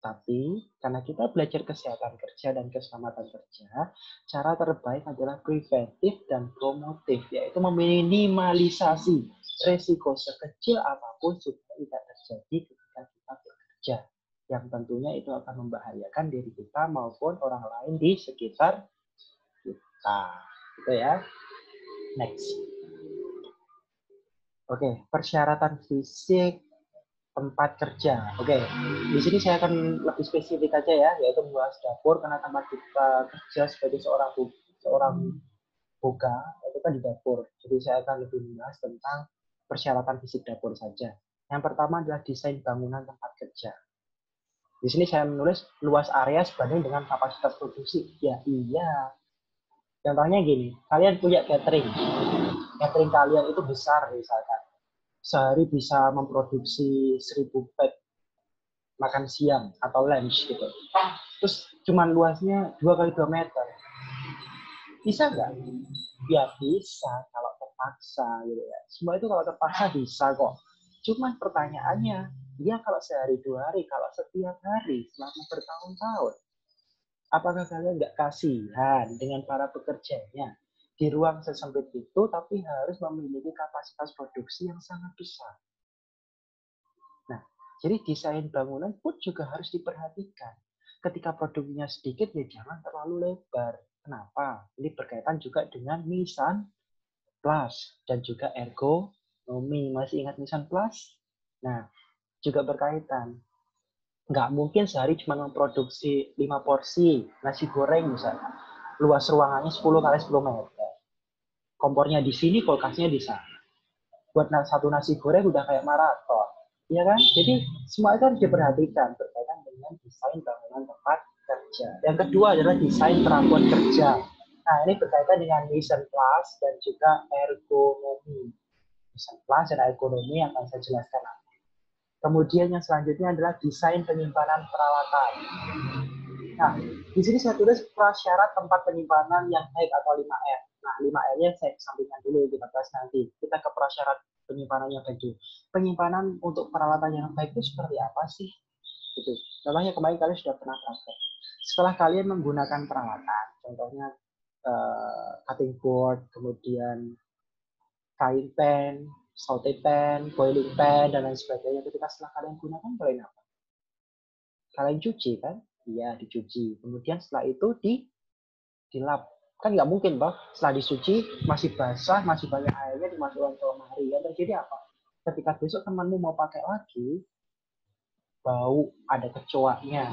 tapi karena kita belajar kesehatan kerja dan keselamatan kerja, cara terbaik adalah preventif dan promotif, yaitu meminimalisasi resiko sekecil apapun supaya tidak terjadi ketika kita bekerja, yang tentunya itu akan membahayakan diri kita maupun orang lain di sekitar kita. Gitu ya. Next. Oke, persyaratan fisik tempat kerja. Oke, di sini saya akan lebih spesifik aja ya, yaitu membahas dapur karena tempat kita kerja sebagai seorang buka itu kan di dapur. Jadi saya akan lebih membahas tentang persyaratan fisik dapur saja. Yang pertama adalah desain bangunan tempat kerja. Di sini saya menulis luas area sebanding dengan kapasitas produksi. Ya iya. Contohnya gini, kalian punya catering. Catering kalian itu besar misalkan. Sehari bisa memproduksi 1000 pack makan siang atau lunch gitu. Terus cuman luasnya 2x2 meter. Bisa nggak? Ya bisa kalau terpaksa gitu ya. Semua itu kalau terpaksa bisa kok. Cuman pertanyaannya, ya kalau sehari 2 hari, kalau setiap hari selama bertahun-tahun, apakah kalian nggak kasihan dengan para pekerjanya di ruang sesempit itu, tapi harus memiliki kapasitas produksi yang sangat besar? Nah, jadi desain bangunan pun juga harus diperhatikan. Ketika produksinya sedikit, ya jangan terlalu lebar. Kenapa? Ini berkaitan juga dengan Misan Plus dan juga ergonomi. Masih ingat Misan Plus? Nah, juga berkaitan. Nggak mungkin sehari cuma memproduksi 5 porsi nasi goreng misalnya. Luas ruangannya 10x10 meter. Kompornya di sini, kulkasnya di sana. Buat satu nasi goreng udah kayak maraton. Ya kan? Jadi semua itu harus diperhatikan berkaitan dengan desain bangunan tempat kerja. Yang kedua adalah desain perangkat kerja. Nah, ini berkaitan dengan mission class dan juga ergonomi. Mission class dan ergonomi yang akan saya jelaskan nanti. Kemudian yang selanjutnya adalah desain penyimpanan peralatan. Nah, di sini saya tulis prasyarat tempat penyimpanan yang baik atau 5R. Nah, 5R-nya saya kesampingkan dulu, kita bahas nanti. Kita ke prasyarat penyimpanan yang baik dulu. Penyimpanan untuk peralatan yang baik itu seperti apa sih? Gitu. Contohnya kemarin kalian sudah pernah praktek. Setelah kalian menggunakan peralatan, contohnya cutting board, kemudian frying pan, saute pan, boiling pan, dan lain sebagainya. Ketika setelah kalian gunakan, kalian apa? Kalian cuci kan? Iya, dicuci. Kemudian setelah itu dilap. Kan nggak mungkin, Bang. Setelah dicuci, masih basah, masih banyak airnya, dimasukkan ke lemari. Yang terjadi apa? Ketika besok temanmu mau pakai lagi, bau, ada kecoaknya,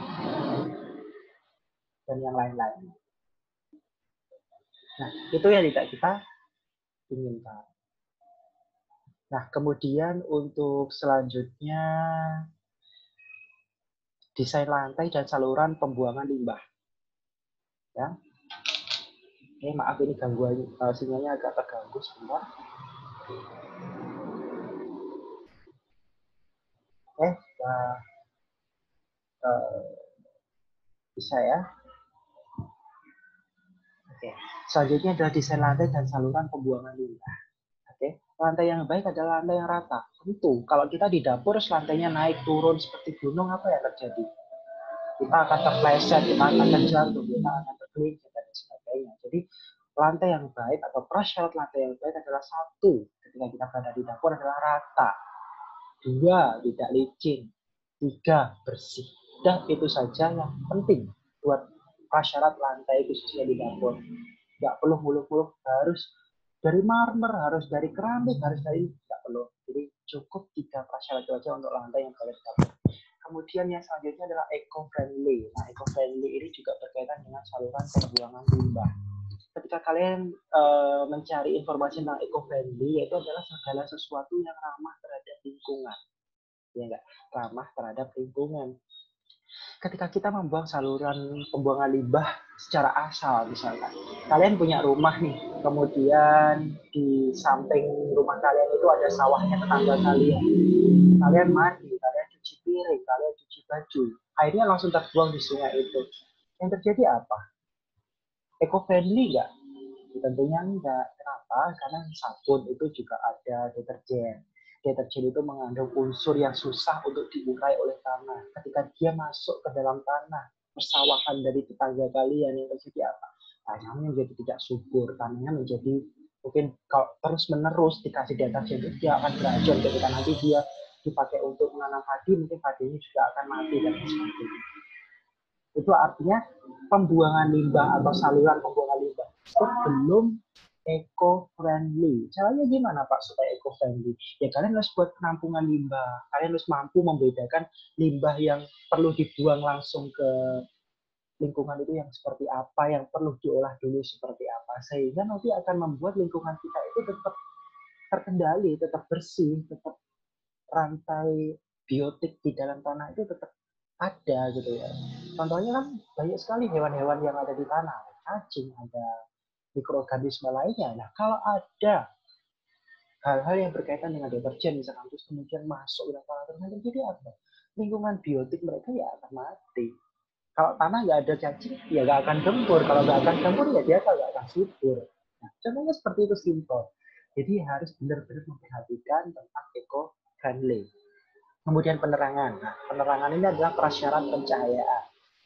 dan yang lain-lain. Nah, itu yang tidak kita inginkan. Nah, kemudian untuk selanjutnya, desain lantai dan saluran pembuangan limbah. Ya. Maaf ini gangguan sinyalnya agak terganggu sebentar. Bisa ya. Oke. Selanjutnya adalah desain lantai dan saluran pembuangan limbah. Oke. Lantai yang baik adalah lantai yang rata. Tentu, kalau kita di dapur lantainya naik turun seperti gunung, apa yang terjadi? Kita akan terpleset, kita akan terjatuh, kita akan tergelincir dan sebagainya. Jadi lantai yang baik atau prasyarat lantai yang baik adalah satu, ketika kita berada di dapur adalah rata. Dua, tidak licin. Tiga, bersih. Dan itu saja yang penting buat prasyarat lantai khususnya di dapur. Nggak perlu muluk-muluk harus dari marmer, harus dari keramik, harus dari nggak perlu. Jadi cukup 3 prasyarat saja untuk lantai yang boleh dapur. Kemudian yang selanjutnya adalah eco-friendly. Nah, eco-friendly ini juga berkaitan dengan saluran pembuangan limbah. Ketika kalian mencari informasi tentang eco-friendly, yaitu adalah segala sesuatu yang ramah terhadap lingkungan. Ya enggak? Ramah terhadap lingkungan. Ketika kita membuang saluran pembuangan limbah secara asal, misalkan kalian punya rumah nih, kemudian di samping rumah kalian itu ada sawahnya tetangga kalian mandi, kalian cuci piring, kalian cuci baju, airnya langsung terbuang di sungai itu. Yang terjadi apa? Eco-friendly nggak? Tentunya enggak. Kenapa? Karena sabun itu juga ada deterjen. Deterjen itu mengandung unsur yang susah untuk diurai oleh tanah. Ketika dia masuk ke dalam tanah, persawahan dari tetangga kalian, yang terjadi apa? Tanahnya menjadi tidak subur, tanahnya menjadi mungkin kalau terus menerus dikasih deterjen itu dia akan beracun. Ketika nanti dia dipakai untuk menanam padi, mungkin padinya juga akan mati dan sebagainya. Itu artinya pembuangan limbah atau saluran pembuangan limbah itu belum eco-friendly. Caranya gimana Pak supaya eco-friendly? Ya kalian harus buat penampungan limbah. Kalian harus mampu membedakan limbah yang perlu dibuang langsung ke lingkungan itu yang seperti apa, yang perlu diolah dulu seperti apa. Sehingga nanti akan membuat lingkungan kita itu tetap terkendali, tetap bersih, tetap rantai biotik di dalam tanah itu tetap ada gitu ya. Contohnya kan banyak sekali hewan-hewan yang ada di tanah, cacing, ada mikroorganisme lainnya. Nah, kalau ada hal-hal yang berkaitan dengan deterjen misalkan terus kemudian masuk ke tanah terus jadi apa? Lingkungan biotik mereka ya akan mati. Kalau tanah nggak ada cacing, ya nggak akan gembur. Kalau nggak akan gembur, ya dia nggak akan subur. Nah, contohnya seperti itu simple. Jadi harus benar-benar memperhatikan tentang eco-friendly. Kemudian penerangan. Nah, penerangan ini adalah prasyarat pencahayaan.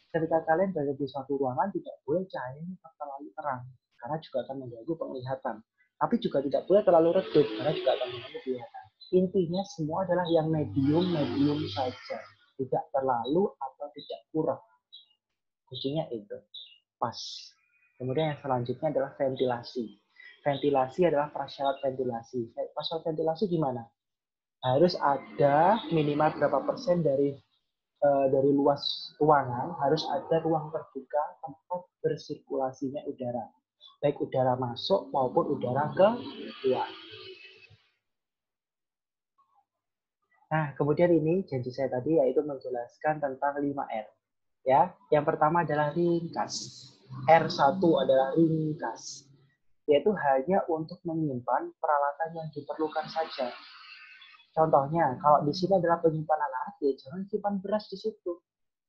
Ketika kalian berada di suatu ruangan, tidak boleh cahayanya terlalu terang, karena juga akan mengganggu penglihatan. Tapi juga tidak boleh terlalu redup, karena juga akan mengganggu penglihatan. Intinya semua adalah yang medium-medium saja. Tidak terlalu atau tidak kurang. Kuncinya itu. Pas. Kemudian yang selanjutnya adalah ventilasi. Ventilasi adalah prasyarat ventilasi. Prasyarat ventilasi gimana? Harus ada minimal berapa persen dari luas ruangan, harus ada ruang terbuka tempat bersirkulasinya udara, baik udara masuk maupun udara keluar. Nah, kemudian ini janji saya tadi yaitu menjelaskan tentang 5R. Ya, yang pertama adalah ringkas. R1 adalah ringkas, yaitu hanya untuk menyimpan peralatan yang diperlukan saja. Contohnya, kalau di sini adalah penyimpanan alat, ya jangan simpan beras di situ.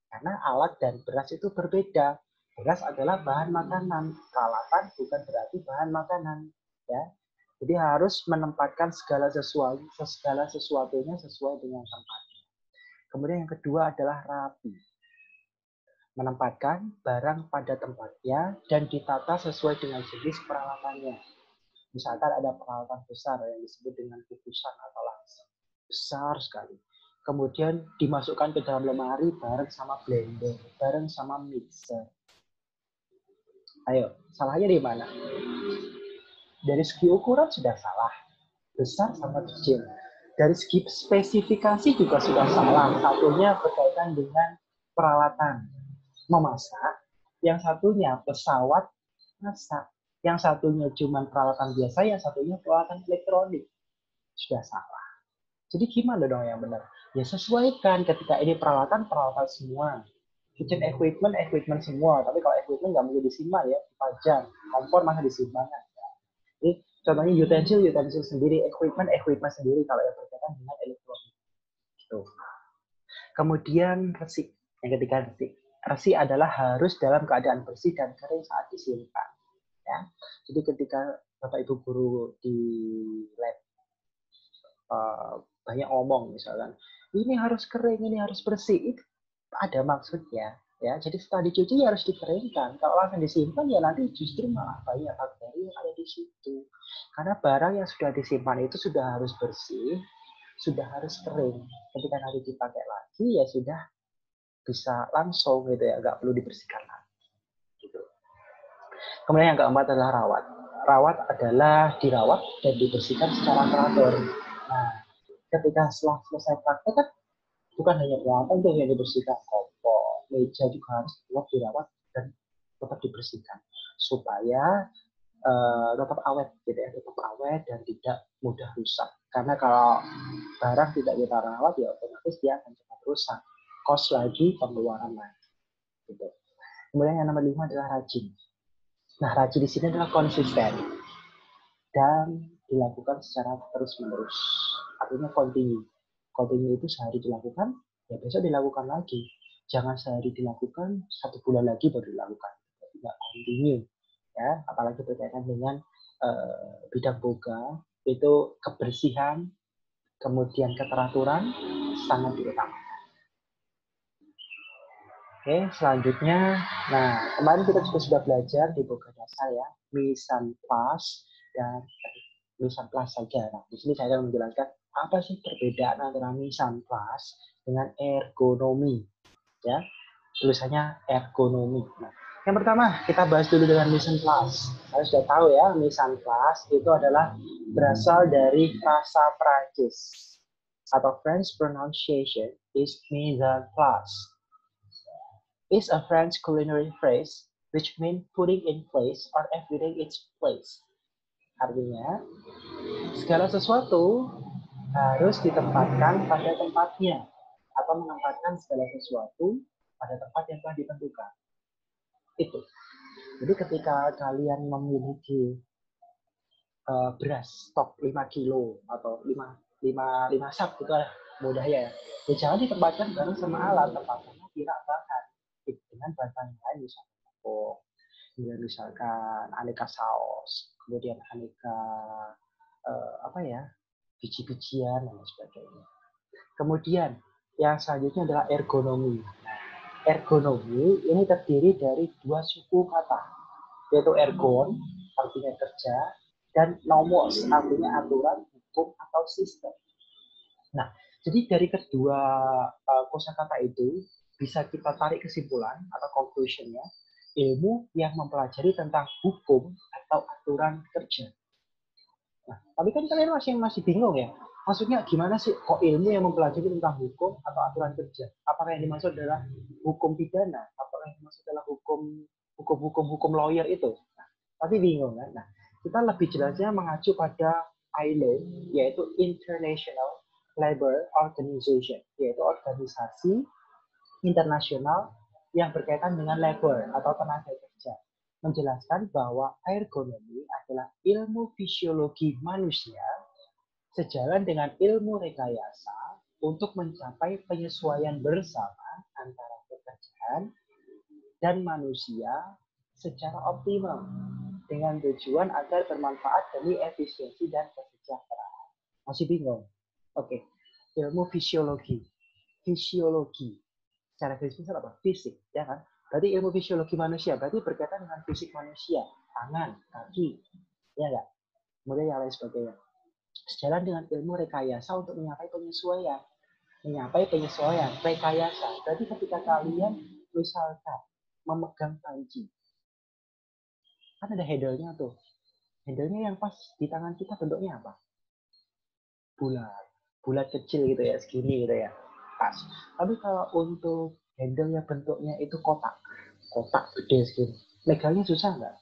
Karena alat dan beras itu berbeda. Beras adalah bahan makanan, peralatan bukan berarti bahan makanan. Ya, jadi harus menempatkan segala sesuatunya sesuai dengan tempatnya. Kemudian yang kedua adalah rapi. Menempatkan barang pada tempatnya dan ditata sesuai dengan jenis peralatannya. Misalkan ada peralatan besar yang disebut dengan kukusan atau langsung. Besar sekali. Kemudian dimasukkan ke dalam lemari bareng sama blender, bareng sama mixer. Ayo, salahnya di mana? Dari segi ukuran sudah salah. Besar sama kecil. Dari segi spesifikasi juga sudah salah. Satunya berkaitan dengan peralatan memasak, yang satunya pesawat masak, yang satunya cuma peralatan biasa, yang satunya peralatan elektronik. Sudah salah. Jadi gimana dong yang benar? Ya sesuaikan, ketika ini peralatan semua. Kitchen equipment semua. Tapi kalau equipment nggak mungkin disimpan ya, dipajang. Kompor masa disimpan. Jadi contohnya utensil sendiri, equipment sendiri kalau yang berkaitan dengan elektronik. Gitu. Kemudian resi. Yang ketiga resi. Resi adalah harus dalam keadaan bersih dan kering saat disimpan. Ya. Jadi ketika Bapak Ibu guru di lab banyak ngomong misalkan, ini harus kering, ini harus bersih, itu ada maksudnya. Ya, jadi setelah dicuci ya harus dikeringkan. Kalau langsung disimpan ya nanti justru malah banyak bakteri yang ada di situ. Karena barang yang sudah disimpan itu sudah harus bersih, sudah harus kering. Ketika nanti dipakai lagi ya sudah bisa langsung gitu ya, nggak perlu dibersihkan lagi. Gitu. Kemudian yang keempat adalah rawat. Rawat adalah dirawat dan dibersihkan secara teratur. Nah, ketika setelah selesai praktek kan bukan hanya perawatan itu yang dibersihkan, kompor, meja juga harus tetap dirawat dan tetap dibersihkan supaya tetap awet gitu ya, tetap awet dan tidak mudah rusak. Karena kalau barang tidak kita rawat ya otomatis dia akan cepat rusak, kos lagi, pengeluaran lagi. Gitu. Kemudian yang nomor 5 adalah rajin. Nah, rajin di sini adalah konsisten dan dilakukan secara terus-menerus. Artinya continue. Continue itu sehari dilakukan, ya besok dilakukan lagi. Jangan sehari dilakukan, 1 bulan lagi baru dilakukan. Tidak continue. Ya, apalagi berkaitan dengan bidang boga, itu kebersihan, kemudian keteraturan sangat diutamakan. Oke, selanjutnya, nah kemarin kita juga sudah belajar di boga dasar ya, mise en place dan mise en place saja. Nah, di sini saya akan menjelaskan apa sih perbedaan antara mise en place dengan ergonomi, ya. Tulisannya ergonomi. Nah, yang pertama kita bahas dulu dengan mise en place. Kalian sudah tahu ya, mise en place itu adalah berasal dari bahasa Prancis atau French pronunciation is mise en place. Is a French culinary phrase which means putting in place or everything its place. Artinya, segala sesuatu harus ditempatkan pada tempatnya atau menempatkan segala sesuatu pada tempat yang telah ditentukan. Itu. Jadi ketika kalian memiliki beras stok 5 kilo atau 5 sak gitu lah mudahnya ya. Ya jangan ditempatkan bareng sama alat, tempatnya kira bahan dengan bahan lain misalkan tepung, kemudian misalkan aneka saus, kemudian aneka biji-bijian dan sebagainya. Kemudian yang selanjutnya adalah ergonomi. Ergonomi ini terdiri dari 2 suku kata, yaitu ergon artinya kerja dan nomos artinya aturan, hukum atau sistem. Nah, jadi dari kedua kosakata itu bisa kita tarik kesimpulan atau conclusion-nya, ilmu yang mempelajari tentang hukum atau aturan kerja. Nah, tapi kan kalian masih bingung ya. Maksudnya gimana sih kok ilmu yang mempelajari tentang hukum atau aturan kerja? Apakah yang dimaksud adalah hukum pidana? Apakah yang dimaksud adalah hukum lawyer itu? Nah, tapi bingung kan? Nah, kita lebih jelasnya mengacu pada ILO, yaitu International Labour Organization, yaitu organisasi internasional yang berkaitan dengan labor atau tenaga kerja, menjelaskan bahwa ergonomi adalah ilmu fisiologi manusia sejalan dengan ilmu rekayasa untuk mencapai penyesuaian bersama antara pekerjaan dan manusia secara optimal dengan tujuan agar bermanfaat demi efisiensi dan kesejahteraan. Masih bingung? Oke, ilmu fisiologi. Fisiologi. Secara fisik apa? Fisik, ya kan? Berarti ilmu fisiologi manusia, berarti berkaitan dengan fisik manusia, tangan, kaki, ya enggak? Kemudian yang lain sebagainya. Sejalan dengan ilmu rekayasa untuk mencapai penyesuaian. Rekayasa. Berarti ketika kalian misalkan memegang panci, kan ada handle-nya tuh. Handle-nya yang pas di tangan kita bentuknya apa? Bulat kecil gitu ya, segini gitu ya. Pas. Tapi kalau untuk handle yang bentuknya itu kotak gede segini, megangnya susah nggak?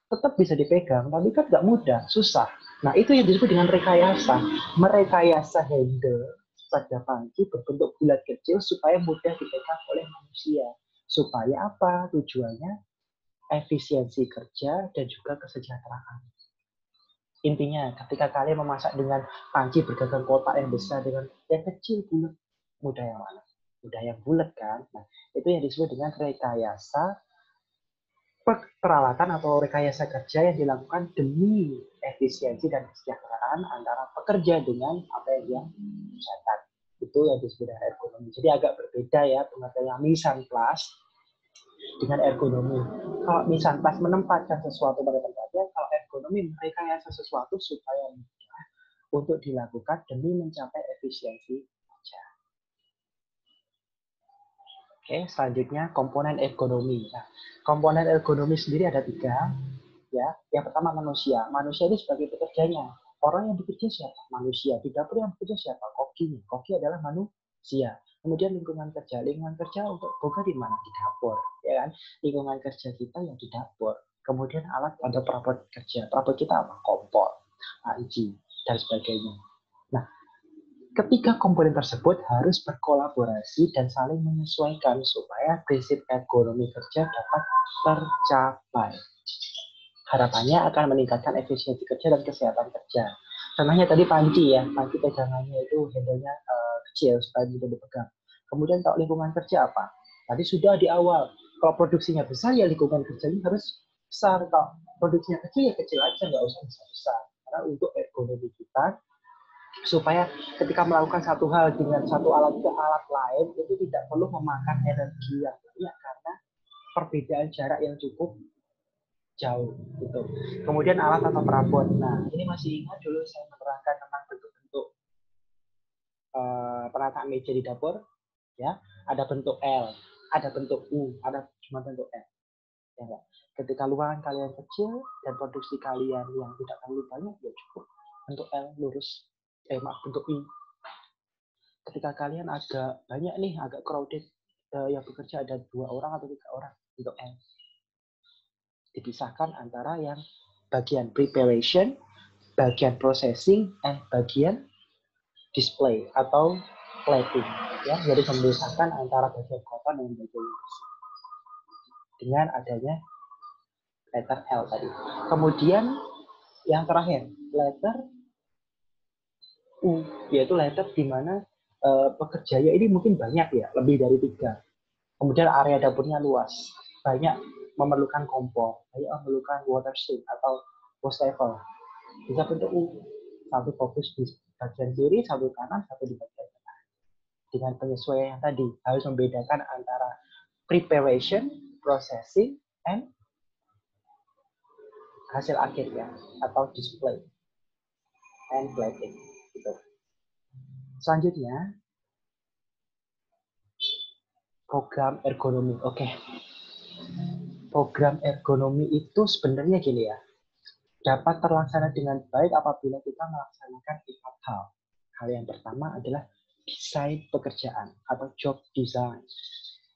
Tetap bisa dipegang, tapi kan nggak mudah, susah. Nah itu yang disebut dengan rekayasa. Merekayasa handle pada panci berbentuk bulat kecil supaya mudah dipegang oleh manusia. Supaya apa? Tujuannya efisiensi kerja dan juga kesejahteraan. Intinya, ketika kalian memasak dengan panci bergagang kotak yang besar dengan yang kecil bulat, mudah yang mana? Mudah yang bulat kan? Nah, itu yang disebut dengan rekayasa peralatan atau rekayasa kerja yang dilakukan demi efisiensi dan kesejahteraan antara pekerja dengan apa yang dia kerjakan. Itu yang disebut dengan ergonomi. Jadi agak berbeda ya pengertian mise place dengan ergonomi. Kalau mise place menempatkan sesuatu pada tempatnya, kalau ergonomi merekayasa sesuatu supaya mudah untuk dilakukan demi mencapai efisiensi kerja. Oke, selanjutnya komponen ergonomi. Nah, komponen ergonomi sendiri ada 3. Ya, yang pertama manusia. Manusia ini sebagai pekerjanya. Orang yang bekerja siapa? Manusia. Di dapur yang bekerja siapa? Koki. Koki adalah manusia. Kemudian lingkungan kerja. Lingkungan kerja untuk boga di mana? Di dapur, ya kan? Lingkungan kerja kita yang di dapur. Kemudian alat pada perabot kerja. Perabot kita apa? Kompor, panci, dan sebagainya. Nah, ketiga komponen tersebut harus berkolaborasi dan saling menyesuaikan supaya prinsip ergonomi kerja dapat tercapai. Harapannya akan meningkatkan efisiensi kerja dan kesehatan kerja. Contohnya tadi panci ya, panci pegangannya itu handle-nya kecil supaya mudah dipegang. Kemudian kalau lingkungan kerja apa? Tadi sudah di awal, kalau produksinya besar ya lingkungan kerjanya harus besar. Kalau produksinya kecil ya kecil aja, nggak usah besar-besar. Karena untuk ergonomi kita, supaya ketika melakukan satu hal dengan satu alat ke alat lain, itu tidak perlu memakan energi yang banyak karena perbedaan jarak yang cukup jauh gitu. Kemudian alat atau perabot. Nah, ini masih ingat dulu saya menerangkan tentang bentuk-bentuk penataan meja di dapur, ya. Ada bentuk L, ada bentuk U, ada cuma bentuk L. Ya enggak? Ketika ruangan kalian kecil dan produksi kalian yang tidak terlalu banyak, ya cukup bentuk L lurus. Bentuk I. Ketika kalian agak banyak nih, agak crowded, yang bekerja ada 2 orang atau 3 orang, bentuk L. Dipisahkan antara yang bagian preparation, bagian processing, bagian display atau plating. Ya, jadi memisahkan antara bagian kotor dan bagian bersih dengan adanya letter L tadi. Kemudian yang terakhir, letter U, yaitu letter di mana pekerjanya ini mungkin banyak ya, lebih dari 3. Kemudian area dapurnya luas, banyak memerlukan kompor, banyak memerlukan water sink atau wastafel. Bisa bentuk U, satu fokus di bagian kiri, satu kanan, satu di bagian tengah. Dengan penyesuaian yang tadi, harus membedakan antara preparation, processing, and hasil akhir ya, atau display and plating. Gitu. Selanjutnya, program ergonomi. Oke. Program ergonomi itu sebenarnya gini ya, dapat terlaksana dengan baik apabila kita melaksanakan 4 hal. Hal yang pertama adalah desain pekerjaan atau job design.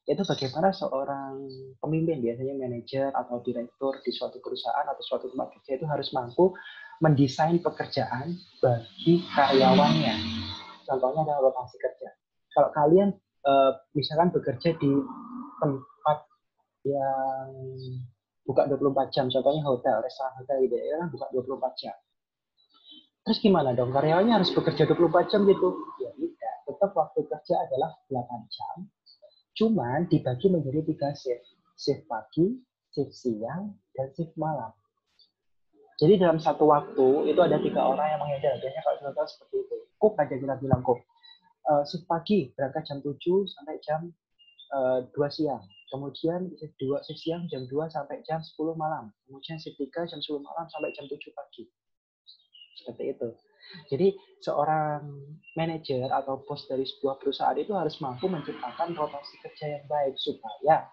Itu bagaimana seorang pemimpin, biasanya manajer atau direktur di suatu perusahaan atau suatu tempat kerja itu harus mampu mendesain pekerjaan bagi karyawannya. Contohnya adalah lokasi kerja. Kalau kalian misalkan bekerja di tempat yang buka 24 jam, contohnya hotel, restoran hotel gitu ya, buka 24 jam. Terus gimana dong? Karyawannya harus bekerja 24 jam gitu? Ya tidak. Tetap waktu kerja adalah 8 jam. Cuman dibagi menjadi 3 shift. Shift pagi, shift siang, dan shift malam. Jadi dalam satu waktu itu ada 3 orang yang menghandle. Biasanya kalau contoh seperti itu. Cook aja kita bilang cook. Shift pagi berangkat jam 7 sampai jam 2 siang. Kemudian shift siang jam 2 sampai jam 10 malam. Kemudian shift 3 jam 10 malam sampai jam 7 pagi. Seperti itu. Jadi seorang manajer atau bos dari sebuah perusahaan itu harus mampu menciptakan rotasi kerja yang baik supaya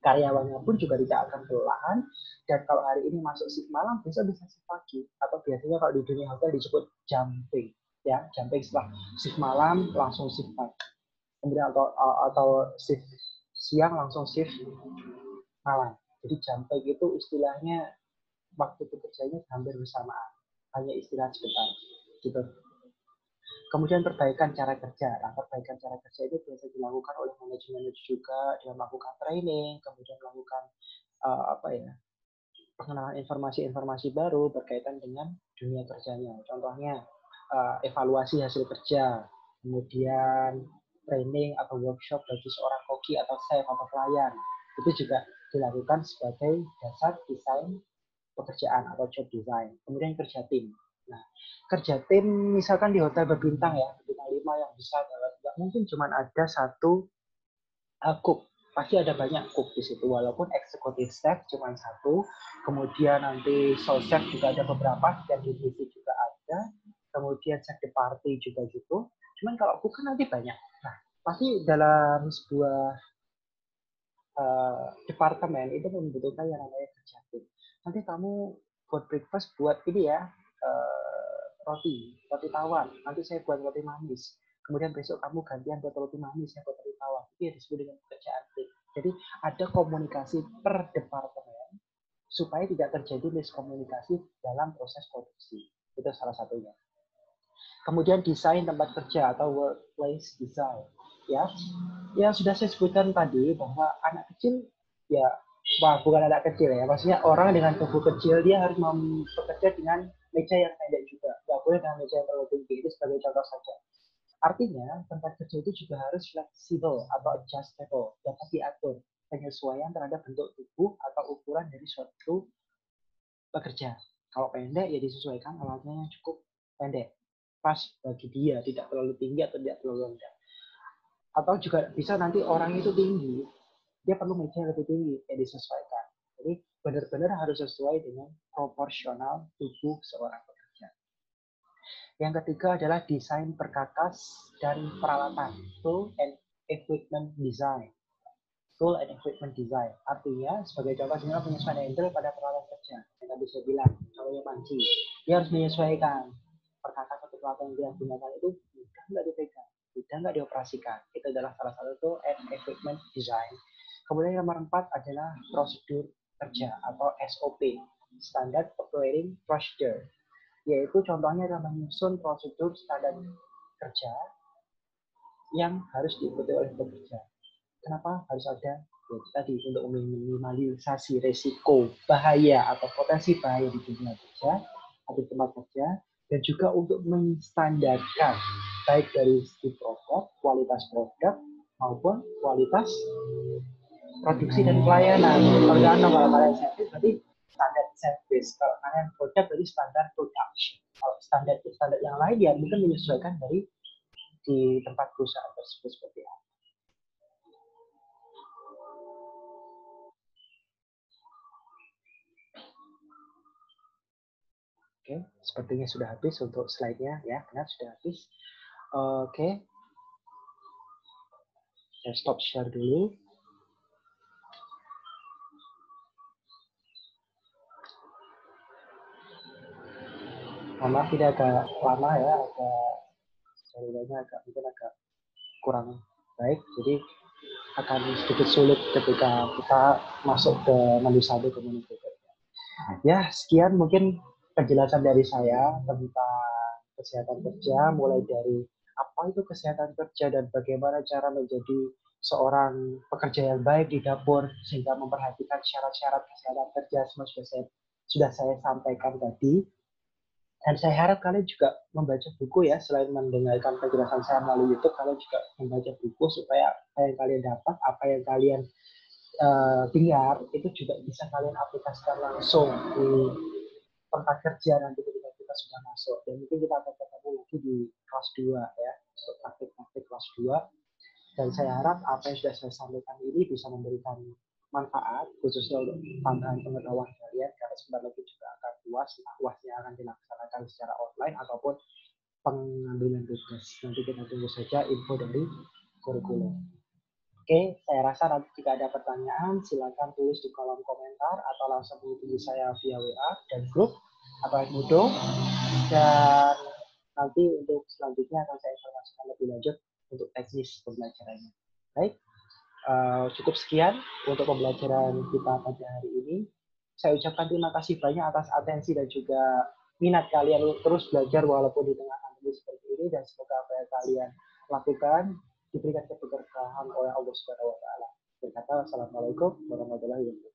karyawannya pun juga tidak akan kelelahan, dan kalau hari ini masuk shift malam besok bisa shift pagi, atau biasanya kalau di dunia hotel disebut jumping, ya jumping setelah shift malam langsung shift pagi, kemudian atau shift siang langsung shift malam. Jadi jumping itu istilahnya waktu bekerjanya hampir bersamaan, hanya istirahat sebentar gitu. Kemudian perbaikan cara kerja. Nah, perbaikan cara kerja itu biasa dilakukan oleh manajemen juga dengan melakukan training, kemudian melakukan pengenalan informasi-informasi baru berkaitan dengan dunia kerjanya. Contohnya evaluasi hasil kerja, kemudian training atau workshop bagi seorang koki atau chef atau pelayan. Itu juga dilakukan sebagai dasar desain pekerjaan atau job design. Kemudian kerja tim. Nah, kerja tim misalkan di hotel berbintang ya, bintang 5 yang besar, nggak mungkin cuma ada satu cook. Pasti ada banyak cook di situ, walaupun executive chef cuma satu, kemudian nanti sous chef juga ada beberapa, dan divisi juga ada, kemudian chef de party juga gitu. Cuman kalau cook kan nanti banyak. Nah, pasti dalam sebuah departemen itu membutuhkan yang namanya kerja tim. Nanti kamu buat breakfast buat ini ya, roti tawar. Nanti saya buat roti manis. Kemudian besok kamu gantian buat roti manis, saya buat roti tawar. Itu yang disebut dengan pekerjaan tim. Jadi ada komunikasi per departemen supaya tidak terjadi miskomunikasi dalam proses produksi. Itu salah satunya. Kemudian desain tempat kerja atau workplace design. Ya, yang sudah saya sebutkan tadi bahwa anak kecil ya, bukan anak kecil ya, maksudnya orang dengan tubuh kecil dia harus bekerja dengan meja yang pendek juga, nggak boleh dengan meja yang terlalu tinggi. Itu sebagai contoh saja. Artinya tempat kerja itu juga harus fleksibel atau adjustable, dapat diatur penyesuaian terhadap bentuk tubuh atau ukuran dari suatu pekerja. Kalau pendek ya disesuaikan alatnya yang cukup pendek, pas bagi dia, tidak terlalu tinggi atau tidak terlalu rendah. Atau juga bisa nanti orang itu tinggi, dia perlu meja yang lebih tinggi, yang disesuaikan. Jadi benar-benar harus sesuai dengan proporsional tubuh seorang pekerja. Yang ketiga adalah desain perkakas dan peralatan, tool and equipment design. Tool and equipment design. Artinya, sebagai contoh, sebenarnya penyesuaian handle pada peralatan kerja. Yang tadi saya bilang, contohnya panci. Dia harus menyesuaikan perkakas atau peralatan yang dia gunakan itu mudah nggak dipegang, mudah nggak dioperasikan. Itu adalah salah satu tool and equipment design. Kemudian yang nomor 4 adalah prosedur kerja atau SOP, Standard Operating Procedure. Yaitu contohnya adalah menyusun prosedur standar kerja yang harus diikuti oleh pekerja. Kenapa harus ada? Ya, tadi untuk meminimalisasi resiko bahaya atau potensi bahaya di dunia kerja atau tempat kerja, dan juga untuk menstandarkan baik dari segi produk, kualitas produk maupun kualitas produksi dan pelayanan. Kalau kalian service berarti standar service, kalau kalian produk berarti standar production. Kalau standar yang lain ya mungkin menyesuaikan dari di tempat perusahaan tersebut seperti apa. Oke, sepertinya sudah habis untuk slide-nya ya, benar sudah habis. Oke, saya stop share dulu. Maaf tidak agak lama ya, jaringannya mungkin agak kurang baik, jadi akan sedikit sulit ketika kita masuk ke menu satu ke menu berikutnya. Ya, sekian mungkin penjelasan dari saya tentang kesehatan kerja, mulai dari apa itu kesehatan kerja dan bagaimana cara menjadi seorang pekerja yang baik di dapur sehingga memperhatikan syarat-syarat kesehatan kerja, semua sudah saya sampaikan tadi. Dan saya harap kalian juga membaca buku ya, selain mendengarkan penjelasan saya melalui YouTube, kalian juga membaca buku supaya apa yang kalian dapat, apa yang kalian dengar itu juga bisa kalian aplikasikan langsung di tempat kerja nanti ketika kita sudah masuk. Dan mungkin kita akan ketemu lagi di kelas 2 ya, untuk praktik-praktik kelas 2. Dan saya harap apa yang sudah saya sampaikan ini bisa memberikan manfaat, khususnya untuk tambahan pengetahuan kalian, karena sebentar lagi juga akan UAS. UASnya akan dilaksanakan secara online ataupun pengambilan tugas. Nanti kita tunggu saja info dari kurikulum. Oke, saya rasa nanti jika ada pertanyaan, silakan tulis di kolom komentar atau langsung hubungi saya via WA dan grup atau Edmodo. Dan nanti untuk selanjutnya akan saya informasikan lebih lanjut untuk teknis pembelajarannya. Baik, cukup sekian untuk pembelajaran kita pada hari ini. Saya ucapkan terima kasih banyak atas atensi dan juga minat kalian terus belajar walaupun di tengah pandemi seperti ini, dan semoga apa yang kalian lakukan diberikan keberkahan oleh Allah Subhanahu wa taala. Berkata, wassalamualaikum warahmatullahi wabarakatuh.